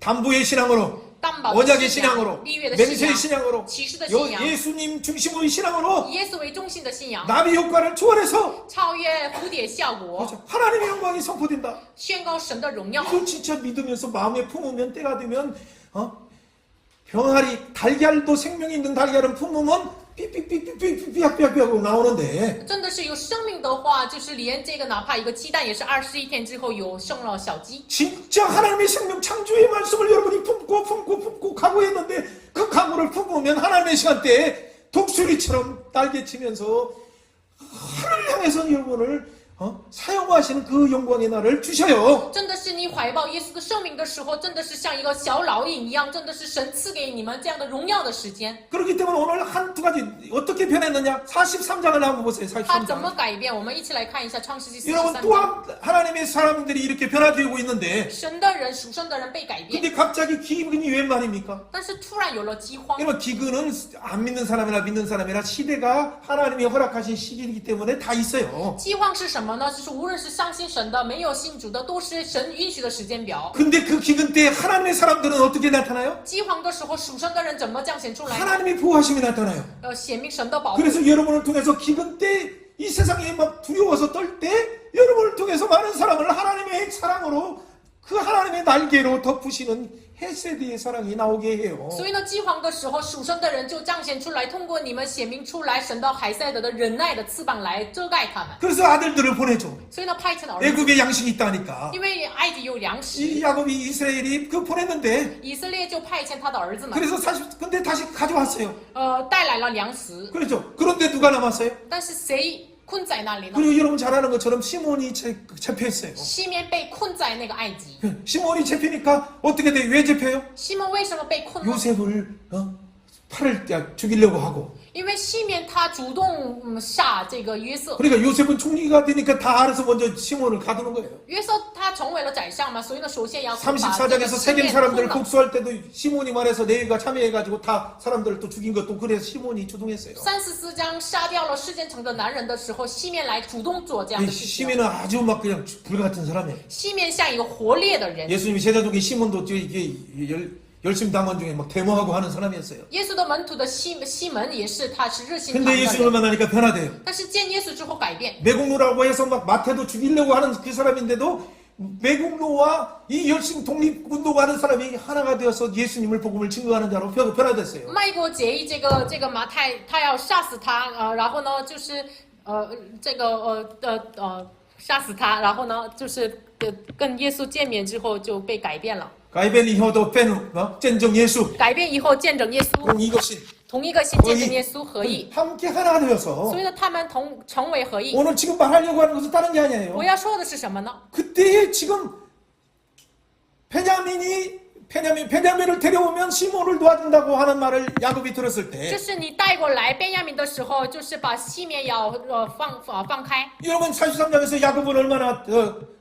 담보의 신앙으로 担保的 언약의 信仰 신앙으로 ，立约的信 맹세의 仰， 신앙으로 启示的信仰， 예수님 중심의 신앙으로 以耶稣为中心的信仰， 나비 효과를 초월해서 超越蝴蝶效果， 하나님의 영광이 선포된다. 宣告神的荣耀。 이걸 진짜 믿으면서 마음에 품으면 때가 되면 병아리 달걀도 생명이 있는 달걀은 품으면 삐삐삐삐삐삐삐삐삐삐하고 나오는데 真的是有生命的话，就是连这个哪怕一个鸡蛋也是21天之后有生了小鸡。 진짜 하나님의 생명 창조의 말씀을 여러분이 품고 각오했는데 그 각오를 품으면 하나님의 시간대에 독수리처럼 날개치면서 하늘을 향해서 여러분을 사용하시는 그 영광의 날을 주셔요. 真的是你怀抱耶稣的生命的时候，真的是像一个小老鹰一样，真的是神赐给你们这样的荣耀的时间。 그렇기 때문에 오늘 한두 ga지 어떻게 변했느냐 43장을 한번 보세요. 他怎 43장. 么改变？我们一起来看一下创世纪 여러분 43 또한 章。 하나님의 사람들이 이렇게 변화되고 있는데 神的人、属神的人被改变， 근데 갑자기 기근이 웬 말입니까? 但是突然有了饥荒。 여러분 기근은 안 믿는 사람이나 믿는 사람이나 시대가 하나님이 허락하신 시기이기 때문에 다 있어요. 饥荒是什么呢？就是无论是相信神的、没有信主的，都是神允许的时间表。 근데 그 기근 때 하나님의 사람들은 어떻게 나타나요? 饥荒的时候，属神的人怎么彰显出来？ 하나님의 보호하심이 나타나요. 显明神的保护。 그래서 여러분을 통해서 기근 때 이 세상이 막 두려워서 떨 때 여러분을 통해서 많은 사람을 하나님의 사랑으로 그 하나님의 날개로 덮으시는 헤세드의 사랑이 나오게 해요. 所以呢，饥荒的时候，属神的人就彰显出来，通过你们显明出来神的海塞德的忍耐的翅膀来遮盖他们。 그래서 아들들을 보내줘. 所以呢，派遣儿子， 애굽에 양식이 있다니까. 因为埃及有粮食， 이 야곱이 이스라엘이 그 보냈는데 以色列就派遣他的儿子们， 그래서 근데 다시 가져왔어요. 带来了粮食。 그렇죠. 그런데 누가 남았어요? 但是谁困在那里呢？ 그리고 여러분 잘 아는 것처럼 시몬이 잡혀있어요. 西面被困在那个埃及。 시몬이 잡히니까 어떻게 돼요? 왜 잡혀요? 西门为什么被困呢？ 요셉을 팔을 죽이려고 하고 因为西面他主动杀这个约瑟， 그러니까 요셉은 총리가 되니까 다 알아서 먼저 시몬을 가두는 거예요. 约瑟他成为了宰相嘛，所以呢，首先要把这个 34장에서 西 세겜 面 사람들 困了。 복수할 때도 시몬이 말해서 레위가 참여해가지고 다 사람들을 또 죽인 것도 그래서 시몬이 주동했어요. 34章杀掉了世件城的男人的时候，西面来主动做这样 이 的事情。 시몬은 아주 막 그냥 불 같은 사람이에요. 西面像一个活烈的人， 예수님이 제자족인 시몬도 이게 열심 당원 중에 막 데모하고 하는 사람이었어요. 耶稣的门徒的西门也是，他是热心肠 근데 的 예수님을 人， 만나니까 변화돼요. 但是见耶稣之后改变。 매국노라고 해서 막 마태도 죽이려고 하는 그 사람인데도 매국노와 이 열심 독립운동을 하는 사람이 하나가 되어서 예수님을 복음을 증거하는 자로 변화됐어요. 卖国节义这个马太，他要杀死他，然后呢就是杀死他，然后呢就是跟耶稣见面之后就被改变了。 가이벤 이호도 빼누 젠정 예수 改变以后见证耶稣， 이것이 同一个心见证耶稣合一， 함께 하나가 되어서 所以呢，他们成为合一。 오늘 지금 말하려고 하는 것은 다른 게 我 아니에요. 要说的是什么呢？ 그때 지금 베냐민을 데려오면 시몬을 도와준다고 하는 말을 야곱이 들었을 就 때 是你带过来便雅悯的时候，就是把西面要放开。 여러분 43장에서 야곱은 얼마나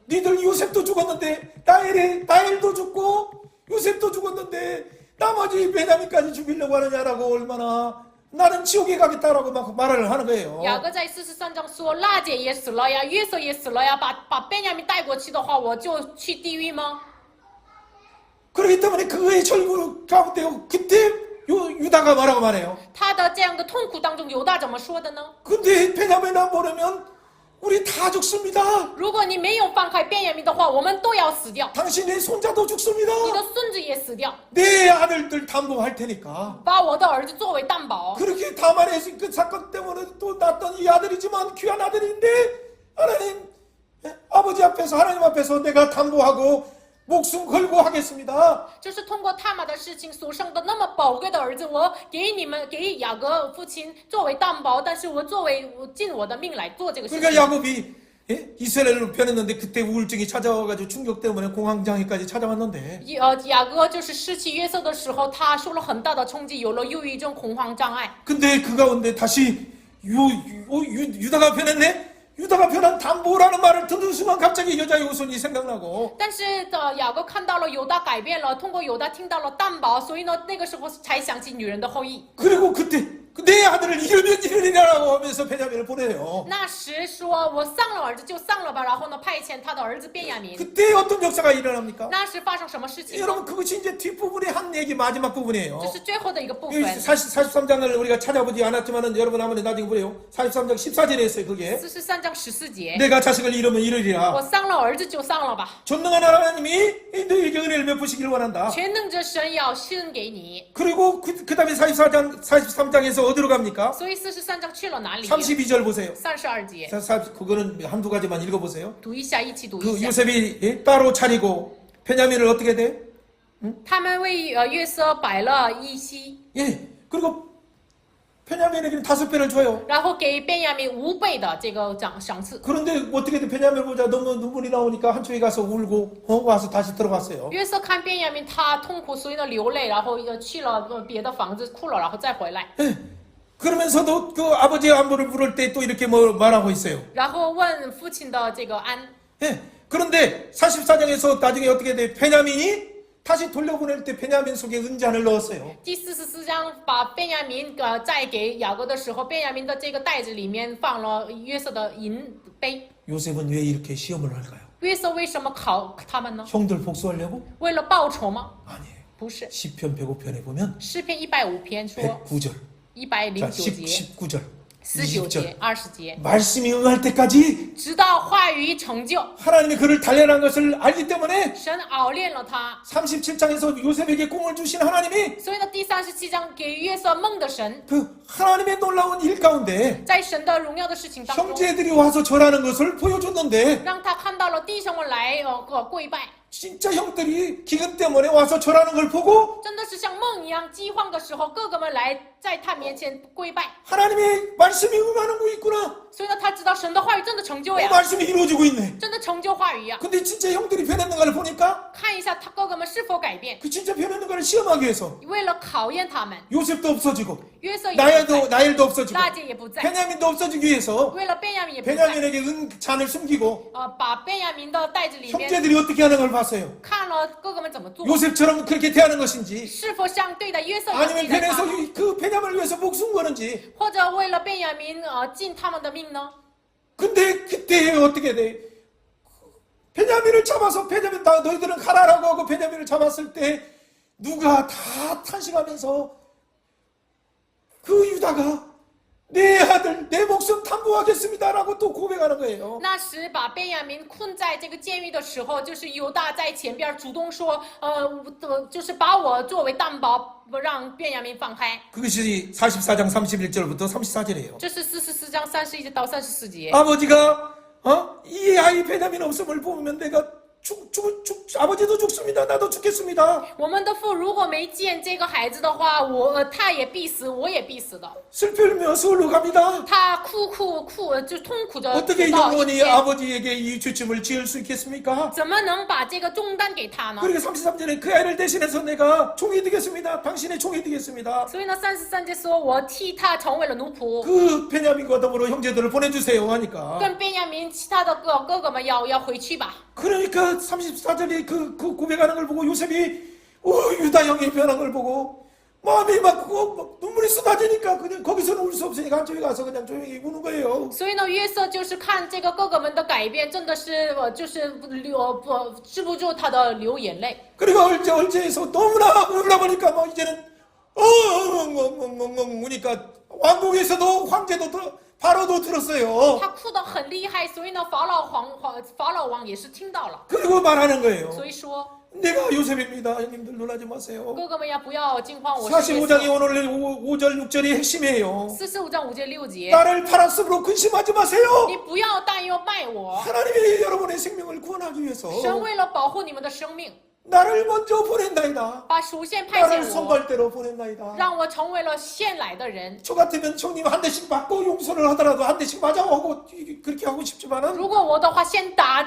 니들 요셉도 죽었는데 나엘도 죽고 요셉도 죽었는데 나머지 베냐민까지 죽이려고 하느냐라고 얼마나 나는 지옥에 가겠다라고 막 말을 하는 거예요. 雅各在43章说：“娜姐也死了呀，约瑟也死了呀，把便雅悯带过去的话，我就去地狱吗？” 그렇기 때문에 그의 절구 가운데 그때 유다가 뭐라고 말해요? 他的这样的痛苦当中，犹大怎么说的呢？ 근데 베냐민 안 보내면 우리 다 죽습니다. 如果你没有放开便雅悯的话，我们都要死掉， 당신의 손자도 죽습니다. 你的孙子也死掉， 내 아들들 담보할 테니까. 把我的儿子作为担保。 그렇게 다말의 그 사건 때문에 또 낳았던 이 아들이지만 귀한 아들인데 하나님 아버지 앞에서 하나님 앞에서 내가 담보하고 목숨 걸고 하겠습니다. 就是通过他玛的事情所生的那么宝贵的儿子，我给雅各父亲作为担保，但是我尽我的命来做这个事 그러니까 情。 야곱이 예? 이스라엘로 변했는데 그때 우울증이 찾아와가지고 충격 때문에 공황장애까지 찾아왔는데 雅各就是失去约瑟的时候，他受了很大的冲击，有了忧郁症、恐慌障碍。 근데 그 가운데 다시 유다가 변했네? 유다가 변한 담보라는 말을 듣는 순간 갑자기 여자의 후손이 생각나고 但是雅各看到了犹大改变了，通过犹大听到了担保，所以呢，那个时候才想起女人的后裔。 그리고 그때 내 아들을 잃으면 잃으리라고 하면서 베냐민을 보내요. 那时说我丧了儿子就丧了吧，然后呢派遣他的儿子便雅悯。 그때 어떤 역사가 일어납니까? 那时发生什么事情呢？ 여러분 그것이 이제 뒷부분의 한 얘기 마지막 부분이에요. 这是最后的一个部 이 分。 43장을 우리가 찾아보지 않았지만 여러분 한번 나중에 보세요. 43장 14절에 있어요. 그게 43章14节， 내가 자식을 잃으면 잃으리라. 我丧了儿子就丧了吧。 전능한 하나님이 너에게 은혜를 베푸시기를 원한다. 全能者神要施给你。 그리고 그 다음에 43장에서 어디로 갑니까? 所以43章去了哪里？ 32절 보세요. 32节， 그거는 한두 가지만 읽어보세요. 读一下，一起读 그 一下。 요셉이 따로 차리고 베냐민을 어떻게 돼? 他们为约瑟摆了一席， 예. 그리고 베냐민에게는 5배를 줘요. 然后给便雅悯5倍的这个赏赐。 그런데 어떻게 돼? 베냐민 보자 너무 눈물이 나오니까 한쪽에 가서 울고 와서 다시 들어갔어요. 约瑟看便雅悯他痛苦，所以呢流泪，然后去了别的房子哭了，然后再回来， 예. 그러면서도 그 아버지의 안부를 물을 때 또 이렇게 뭐 말하고 있어요. 然后问父亲的这个安。 예. 그런데 44장에서 나중에 어떻게 돼? 베냐민이 다시 돌려보낼 때 베냐민 속에 은잔을 넣었어요. 第44章把便雅悯再给雅各的时候，便雅悯的这个袋子里面放了约瑟的银杯。 요셉은 왜 이렇게 시험을 할까요? 约瑟为什么考他们呢？ 형들 복수하려고? 为了报仇吗？ 아니에요. 不是。 시편 105편에 보면 诗篇105篇说 109절, 109 节、 19절, 19 20절 节、20节， 말씀이 응할 때까지 直到话语成就， 하나님이 그를 단련한 것을 알기 때문에 神熬炼了他。 37장에서 요셉에게 꿈을 주신 하나님이 所以呢，第37章给约瑟梦的神， 그 하나님의 놀라운 일 가운데 在神的荣耀的事情当中， 형제들이 와서 절하는 것을 보여줬는데 让他看到了弟兄们来跪拜， 진짜 형들이 기근 때문에 와서 절하는 걸 보고 真的是像梦一样饥荒的时候，哥哥们来在他面前跪拜。 하나님의 말씀이 응하는 거 있구나. 所以呢，他知道神的话语真的成就 그 呀， 말씀이 이루어지고 있네. 真的成就话语呀。 근데 진짜 형들이 변했는가를 보니까 看一下他哥哥们是否改变， 그 진짜 변했는가를 시험하기 위해서 为了考验他们， 요셉도 없어지고 约瑟也不在， 나엘도 없어지고 大姐也不在， 베냐민도 없어지기 위해서 为了便雅悯也不在， 베냐민에게 은잔을 숨기고 把便雅悯的袋子里面 형제들이 어떻게 하는 걸 봤어요. 看了哥哥们怎么做， 요셉처럼 그렇게 대하는 것인지 是否像对待约瑟一样 아니면 对待他 변해서 们， 그 베냐민을 위해서 목숨 거는지. 或者为了便雅悯尽他们的命呢？ 근데 그때 어떻게 돼? 베냐민을 잡아서 베냐민 너희들은 가라라고 하고 베냐민을 잡았을 때 누가 다 탄식하면서 그 유다가 내 아들 내 목숨 담보하겠습니다라고 또 고백하는 거예요. 那时把便雅悯困在这个监狱的时候，就是犹大在前边主动说，就是把我作为担保，不让便雅悯放开。 그것이 44장 31절부터 34절이에요. 这是44章31到34节。 아버지가 이 아이 베냐민 없음을 보면 내가 아버지도 죽습니다. 나도 죽겠습니다. 我们的父如果没见这个孩子的话，他也必死，我也必死的。 슬피며 서울로 갑니다. 他哭，就痛苦的 어떻게 到一 영원히 天， 아버지에게 이 죄짐을 지을 수 있겠습니까? 怎么能把这个重担给他呢？ 그리고 33절에 그 아이를 대신해서 내가 종이 되겠습니다. 당신의 종이 되겠습니다. 所以呢，33节说我替他成为了奴仆， 그 베냐민과 더불어 형제들을 보내주세요 하니까 跟便雅悯其他的哥哥们要回去吧。 그러니까 34절에 그 고백하는 걸 보고 요셉이 유다 형이 변한 걸 보고 마음이 막 눈물이 쏟아지니까 그냥 거기서는 울 수 없으니까 한쪽에 가서 그냥 조용히 우는 거예요. 所以呢，约瑟就是看这个哥哥们的改变，真的是就是止不住他的流眼泪。 그리고 얼제에서 너무나 울어보니까 뭐 이제는 우니까 왕궁에서도 황제도 바로도 들었어요. 他哭得很厉害，所以呢，法老王也是听到了， 그리고 말하는 거예요. 所以说 내가 요셉입니다. 형님들 놀라지 마세요. 哥哥们呀，不要惊慌，我是约 45장이 瑟。 오늘 5절 6절이 핵심이에요. 45章5节6节， 나를 팔았으므로 근심하지 마세요. 你不要担忧卖我， 하나님이 여러분의 생명을 구원하기 위해서 神为了保护你们的生命， 나를 먼저 보낸다이다. 把属线派 나를 遣我， 선발 대로 보낸다이다. 让我成为了献来的人。 저 같으면 형님 한 대씩 맞고 용서를 하더라도 한 대씩 맞아오고 그렇게 하고 싶지만은 如果我的话，先打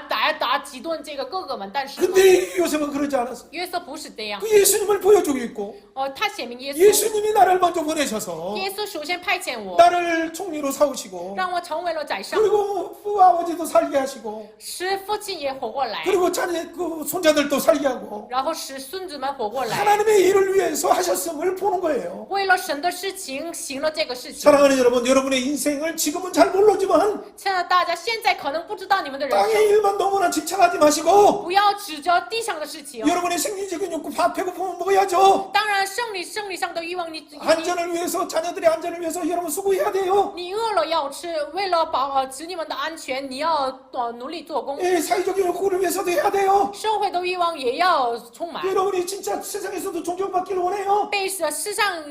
几顿这个哥哥们，但是呢 근데 요셉은 그러지 않았어. 约瑟不是这样， 그 예수님을 보여주고 있고 他显明耶稣， 예수님이 나를 먼저 보내셔서 耶稣首先派遣我， 나를 총리로 사오시고 让我成为了宰相， 그리고 父아버지도 살게 하시고 使父亲也活过来， 그리고 자녀 그 손자들도 살게 하고 然后使孙子们活过来。 하나님의 일을 위해서 하셨음을 보는 거예요. 为了神的事情行了这个事情。 사랑하는 여러분, 여러분의 인생을 지금은 잘 모르지만 亲爱的大家，现在可能不知道你们的人 땅의 生， 일만 너무나 집착하지 마시고 不要指着地上的事情。 여러분의 생리적인 욕구 배고프면 먹어야죠. 当然，生理上的欲望，你 안전을 위해서 자녀들의 안전을 위해서 여러분 수고해야 돼요. 你饿了要吃，为了子女们的安全，你要努力做工。 예, 사회적인 욕구를 위해서도 해야 돼요. 社会的欲望也要充满。 여러분이 진짜 세상에서도 존경받기를 원해요.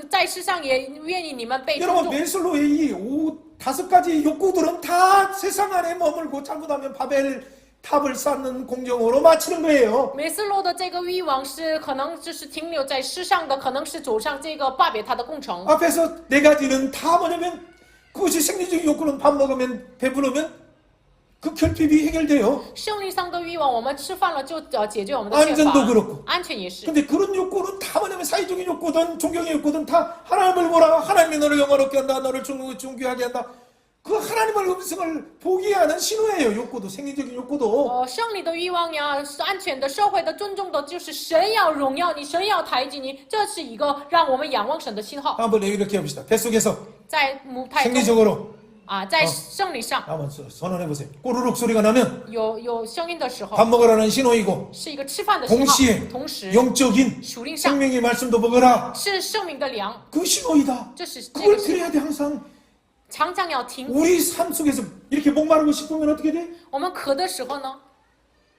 在世上也愿意你们被尊 여러분 重。 메슬로의 이 5-5가지 욕구들은 다 세상 안에 머물고 잘못하면 바벨 탑을 쌓는 공정으로 마치는 거예요. 梅斯洛的这个欲望是可能就是停留在世上的，可能是走上这个巴别塔的工程。 앞에서 4가지는 다 뭐냐면 그것이 생리적인 욕구는 밥 먹으면 배부르면 그 결핍이 해결돼요. 生理上的欲望，我们吃饭了就解决我们的缺 안전도 乏 그렇고 ，安全也是。 근데 그런 욕구는 다 뭐냐면 사회적인 욕구든 존경의 욕구든 다 하나님을 보라. 하나님이 너를 영화롭게 한다. 너를 존귀하게 한다. 그 하나님의 음성을 보게 하는 신호예요. 욕구도 생리적인 욕구도. 生理的欲望呀，安全的、社会的、尊重的，就是神要荣耀你，神要抬举你，这是一个让我们仰望神的信号。 한번 이렇게 해봅시다. 뱃속에서 在母胎中 생리적으로 在生理上 한번 선언해보세요. 꼬르륵 소리가 나면 有声音的时候， 밥 먹으라는 신호이고 是一个吃饭的信号， 동시에 同时 영적인 属灵上 생명의 말씀도 먹어라. 是生命的粮， 그 신호이다. 这是这 그걸 个信号 들어야 돼 항상. 常常要听。 우리 삶 속에서 이렇게 목마르고 싶으면 어떻게 돼? 我们渴的时候呢，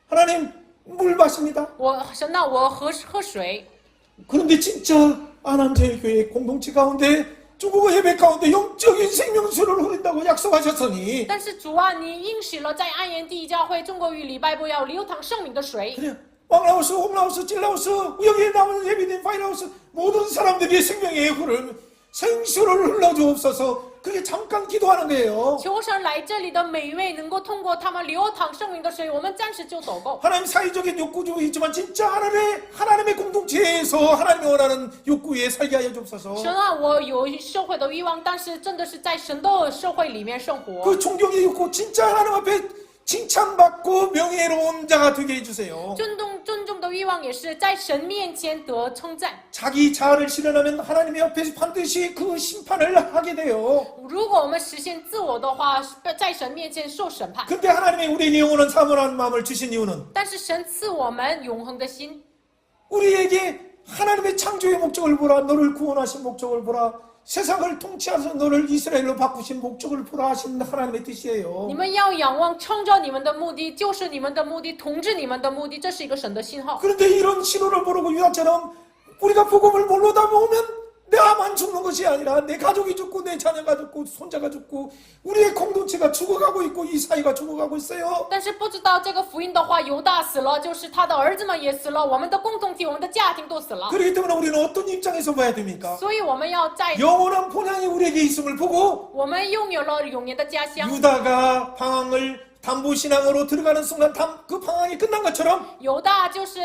하나님 물 마십니다. 神让我喝水。 그런데 진짜 안암제일교회 공동체 가운데 중국어 예배 가운데 영적인 생명수를 흐른다고 약속하셨으니 但是主啊，你应许了在安延第一教会中国语礼拜部要流淌圣灵的水。 그래 왕라우스, 홈라우스, 찔라우스, 여기에 남은 예비된 파이라우스 모든 사람들이 생명의 흐름 생수를 흘러주옵소서. 그게 잠깐 기도하는 거예요. 求神来这里的每一位能够通过他们流淌圣灵的水，我们暂时就走够。 하나님 사회적인 욕구도 있지만 진짜 하나님의 공동체에서 하나님이 원하는 욕구에 살게 하여 주옵소서. 神啊，我有社会的欲望，但是真的是在神的社会里面生活。 그 존경의 욕구 진짜 하나님 앞에 칭찬받고 명예로운 자가 되게 해주세요. 尊重的欲望也是在神面前得称赞。 자기 자아를 실현하면 하나님의 앞에서 반드시 그 심판을 하게 돼요. 如果我们实现自我的话，在神面前受审判。 근데 하나님이 우리에게 영원한 사모하는 마음을 주신 이유는 但是神赐我们永恒的心， 우리에게 하나님의 창조의 목적을 보라. 너를 구원하신 목적을 보라. 세상을 통치하셔서 너를 이스라엘로 바꾸신 목적을 보라 하신 하나님의 뜻이에요. 你们要仰望创造你们的目的，就是你们的目的，统治你们的目的，这是一个神的信号。 그런데 이런 신호를 모르고 유다처럼 우리가 복음을 모르다 보면 나만 죽는 것이 아니라 내 가족이 죽고 내 자녀가 죽고 손자가 죽고 우리의 공동체가 죽어가고 있고 이 사회가 죽어가고 있어요. 但是不知道这个福音的话，犹大死了，就是他的儿子们也死了，我们的共同体、我们的家庭都死了。 그렇기 때문에 우리는 어떤 입장에서 봐야 됩니까? 所以我们要在 영원한 본향이 우리에게 있음을 보고 我们拥有了永远的家乡。 유다가 방황을 담보신앙으로 들어가는 순간 그 방황이 끝난 것처럼 犹大就是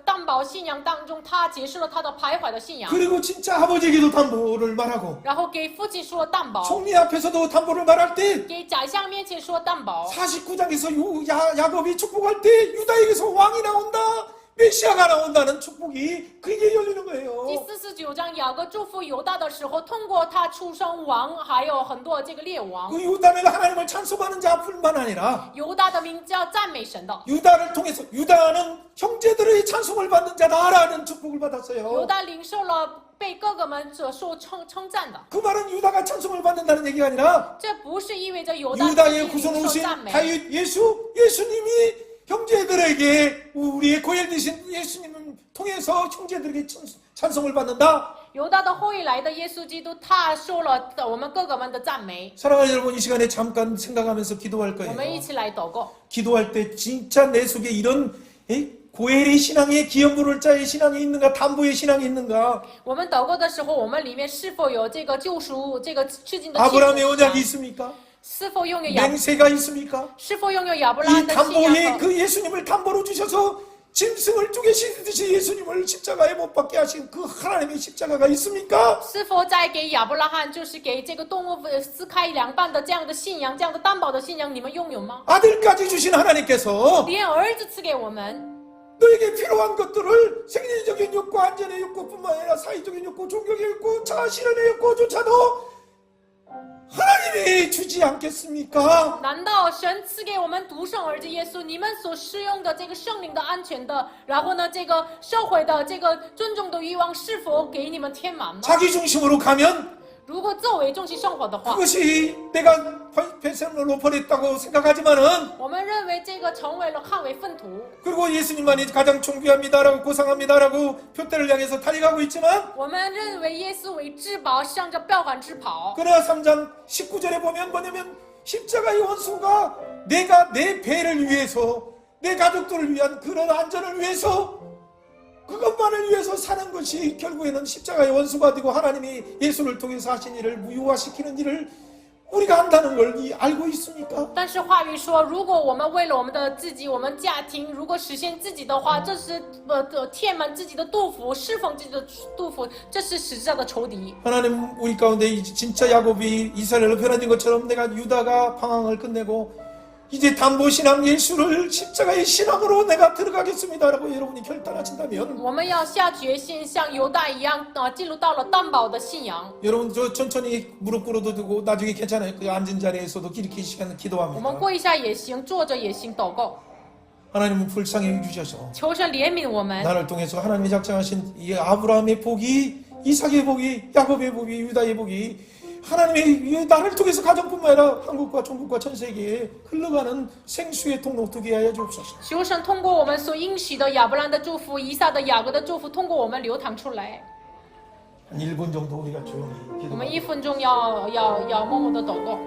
担保信仰当中，他结束了他的徘徊的信仰， 그리고 진짜 아버지에게도 담보를 말하고 然后给父亲说担保， 총리 앞에서도 담보를 말할 때 给宰相面前说担保。 49장에서 야곱이 축복할 때 유다에게서 왕이 나온다. 메시아가 나온다는 축복이 그게 열리는 第 거예요. 49章雅各祝福犹大的时候，通过他出生王，还有很多这个列王。 그 유다는 하나님을 찬송하는 자뿐만 아니라 犹大的名叫赞美神的， 유다를 통해서 유다는 형제들의 찬송을 받는 자다라는 축복을 犹 받았어요. 大领受了被哥哥们所受称赞的。 그 말은 유다가 찬송을 받는다는 얘기가 아니라 这不是意味着犹大 유다의 领 구원 受 오신 赞美， 다윗 예수님이 형제들에게 우리의 고엘 되신 예수님을 통해서 형제들에게 찬송을 받는다. 犹大的后裔来的耶稣基督，他受了我们哥哥们的赞美。 사랑하는 여러분, 이 시간에 잠깐 생각하면서 기도할 我们一 거예요. 起来祷告。 기도할 때 진짜 내 속에 이런 고엘의 신앙에 기업부를 자의 신앙이 있는가 담보의 신앙이 있는가 我们祷告的时候，我们里面是否有这个救赎、这个致敬的信 아브라함의 仰 언약이 ？ 있습니까? 是否拥有亚 맹세가 있습니까? 是否拥有亚伯拉 이 罕的信仰 담보에 和？ 그 예수님을 담보로 주셔서 짐승을 쪼개시듯이 예수님을 십자가에 못 박게 하신 그 하나님의 십자가가 있습니까? 是否在给亚伯拉罕，就是给这个动物撕开两半的这样的信仰，这样的担保的信仰，你们拥有吗？ 아들까지 주신 하나님께서 连儿子赐给我们， 너에게 필요한 것들을 생리적인 욕구, 안전의 욕구뿐만 아니라 사회적인 욕구, 종교의 욕구, 자아실현의 욕구조차도 하나님이 주지 않겠습니까? 难道神赐给我们独生儿子耶稣，你们所适用的这个圣灵的安全的，然后呢，这个社会的这个尊重的欲望，是否给你们填满吗？ 자기 중심으로 가면 如果作为中心生活的话， 그것이 내가 폐쇄물로 버렸다고 생각하지만은 我们认为这个成为了捍卫粪土。 그리고 예수님만이 가장 존귀합니다라고 고상합니다라고 표대를 향해서 달려가고 있지만 我们认为耶稣为至宝，向着标杆直跑。 그러나 3장 19절에 보면 뭐냐면 십자가의 원수가 내가 내 배를 위해서 내 가족들을 위한 그런 안전을 위해서 그것만을 위해서 사는 것이 결국에는 십자가의 원수가 되고 하나님이 예수를 통해서 하신 일을 무효화시키는 일을 우리가 한다는 걸 알고 있습니까? 但是话语说，如果我们为了我们的自己、我们家庭，如果实现自己的话，这是填满自己的肚腹，侍奉自己的肚腹，这是实质上的仇敌。 하나님 우리 가운데 진짜 야곱이 이스라엘로 변화된 것처럼 내가 유다가 방황을 끝내고 이제 담보신앙 예수를 십자가의 신앙으로 내가 들어가겠습니다라고 여러분이 결단하신다면 我们要下决心，像犹大一样，进入到了担保的信仰。 여러분 저 천천히 무릎 꿇어도 되고 나중에 괜찮아요. 그 앉은 자리에서도 이렇게 시간 我们 기도합니다. 跪下也行，坐着也行，祷告， 하나님은 불쌍히 주셔서 求神怜悯我们。 나를 통해서 하나님이 작정하신 이 아브라함의 복이 이삭의 복이 야곱의 복이 유다의 복이 하나님의 나를 통해서 가정뿐만 아니라 한국과 중국과 전 세계에 흘러가는 생수의 통로 되게 하여 주옵소서. 求神通过我们所应许的亚伯兰的祝福、以撒的、雅各的祝福，通过我们流淌出来。 한 1분 정도 우리가 조용히 我们 기도합니다. 1分钟要默默的祷告。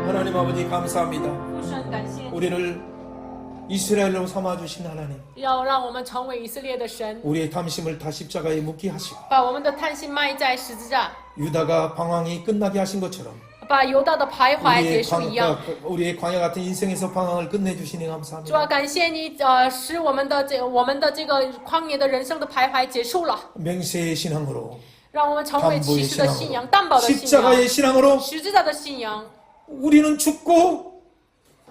하나님 아버지 감사합니다. 父神，感谢你， 우리를 이스라엘로 삼아주신 하나님, 要让我们成为以色列的神， 우리의 탐심을 다 십자가에 묻게 하시고 把我们的贪心埋在十字架， 유다가 방황이 끝나게 하신 것처럼 把犹大的徘徊结束一样。 우리의 광야 같은 인생에서 방황을 끝내주시니 主啊， 감사합니다. 感谢你，使我们的这个旷野的人生的徘徊结束了， 맹세의 신앙으로 让我们成为启 담보의 示的信 신앙으로 仰、担保的信仰、 십자가의 신앙으로 十字架的信仰。 우리는 죽고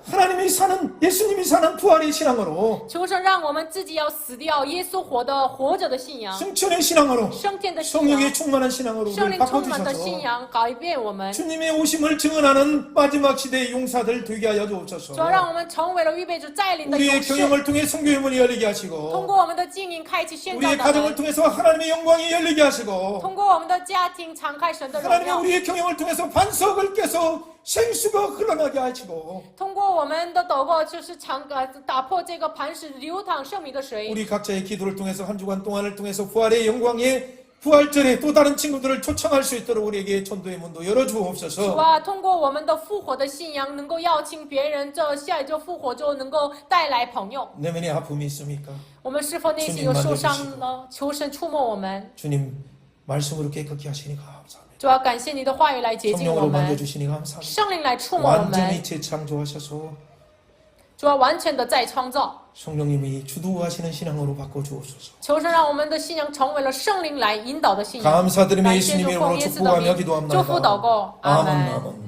하나님이 사는 예수님이 사는 부활의 신앙으로 求神让我们自己要死掉，耶稣活着的信仰， 승천의 신앙으로 升天的信 성령의 仰， 충만한 신앙으로 圣 우리를 灵充满的信 바꿔주셔서 仰改变我们。 주님의 오심을 증언하는 마지막 시대의 용사들 되게 하여 主要 주옵소서. 让我们成为了预备主再临的 우리의 勇士， 경영을 통해 성교의 문이 열리게 通 하시고 过我们的经营开启宣教 우리의 的 가정을 门， 통해서 하나님의 영광이 열리게 하시고 通过我们的家庭敞开神的荣 하나님의 耀， 우리의 경영을 통해서 반석을 깨서 생수가 흘러나게 하시고 通过我们的祷告就是打破这个磐石流淌生命的水。 우리 각자의 기도를 통해서 한 주간 동안을 통해서 부활의 영광에 부활절에 또 다른 친구들을 초청할 수 있도록 우리에게 전도의 문도 主 열어주옵소서. 啊，通过我们的复活的信仰，能够邀请别人，这下一周复活之后能够带来朋友。 내면에 아픔이 있습니까? 我们是否内心有受伤呢？求神触摸我们。 주님 말씀으로 깨끗게 하시니 감사합니다. 主要感谢你的话语来洁净我 성령으로 们， 만져주시니 감사합니다. 圣灵来触摸我 완전히 们， 재창조하셔서 主要完全的再创造。 성령님이 주도하시는 신앙으로 바꿔주옵소서. 求神让我们的信仰成为了圣灵来引导的信仰。 감사드리며 感谢主 예수님의 奉 이름으로 耶稣的 축복하며 名，祝福祷 기도합니다. 告，阿 아멘. 门。 아멘.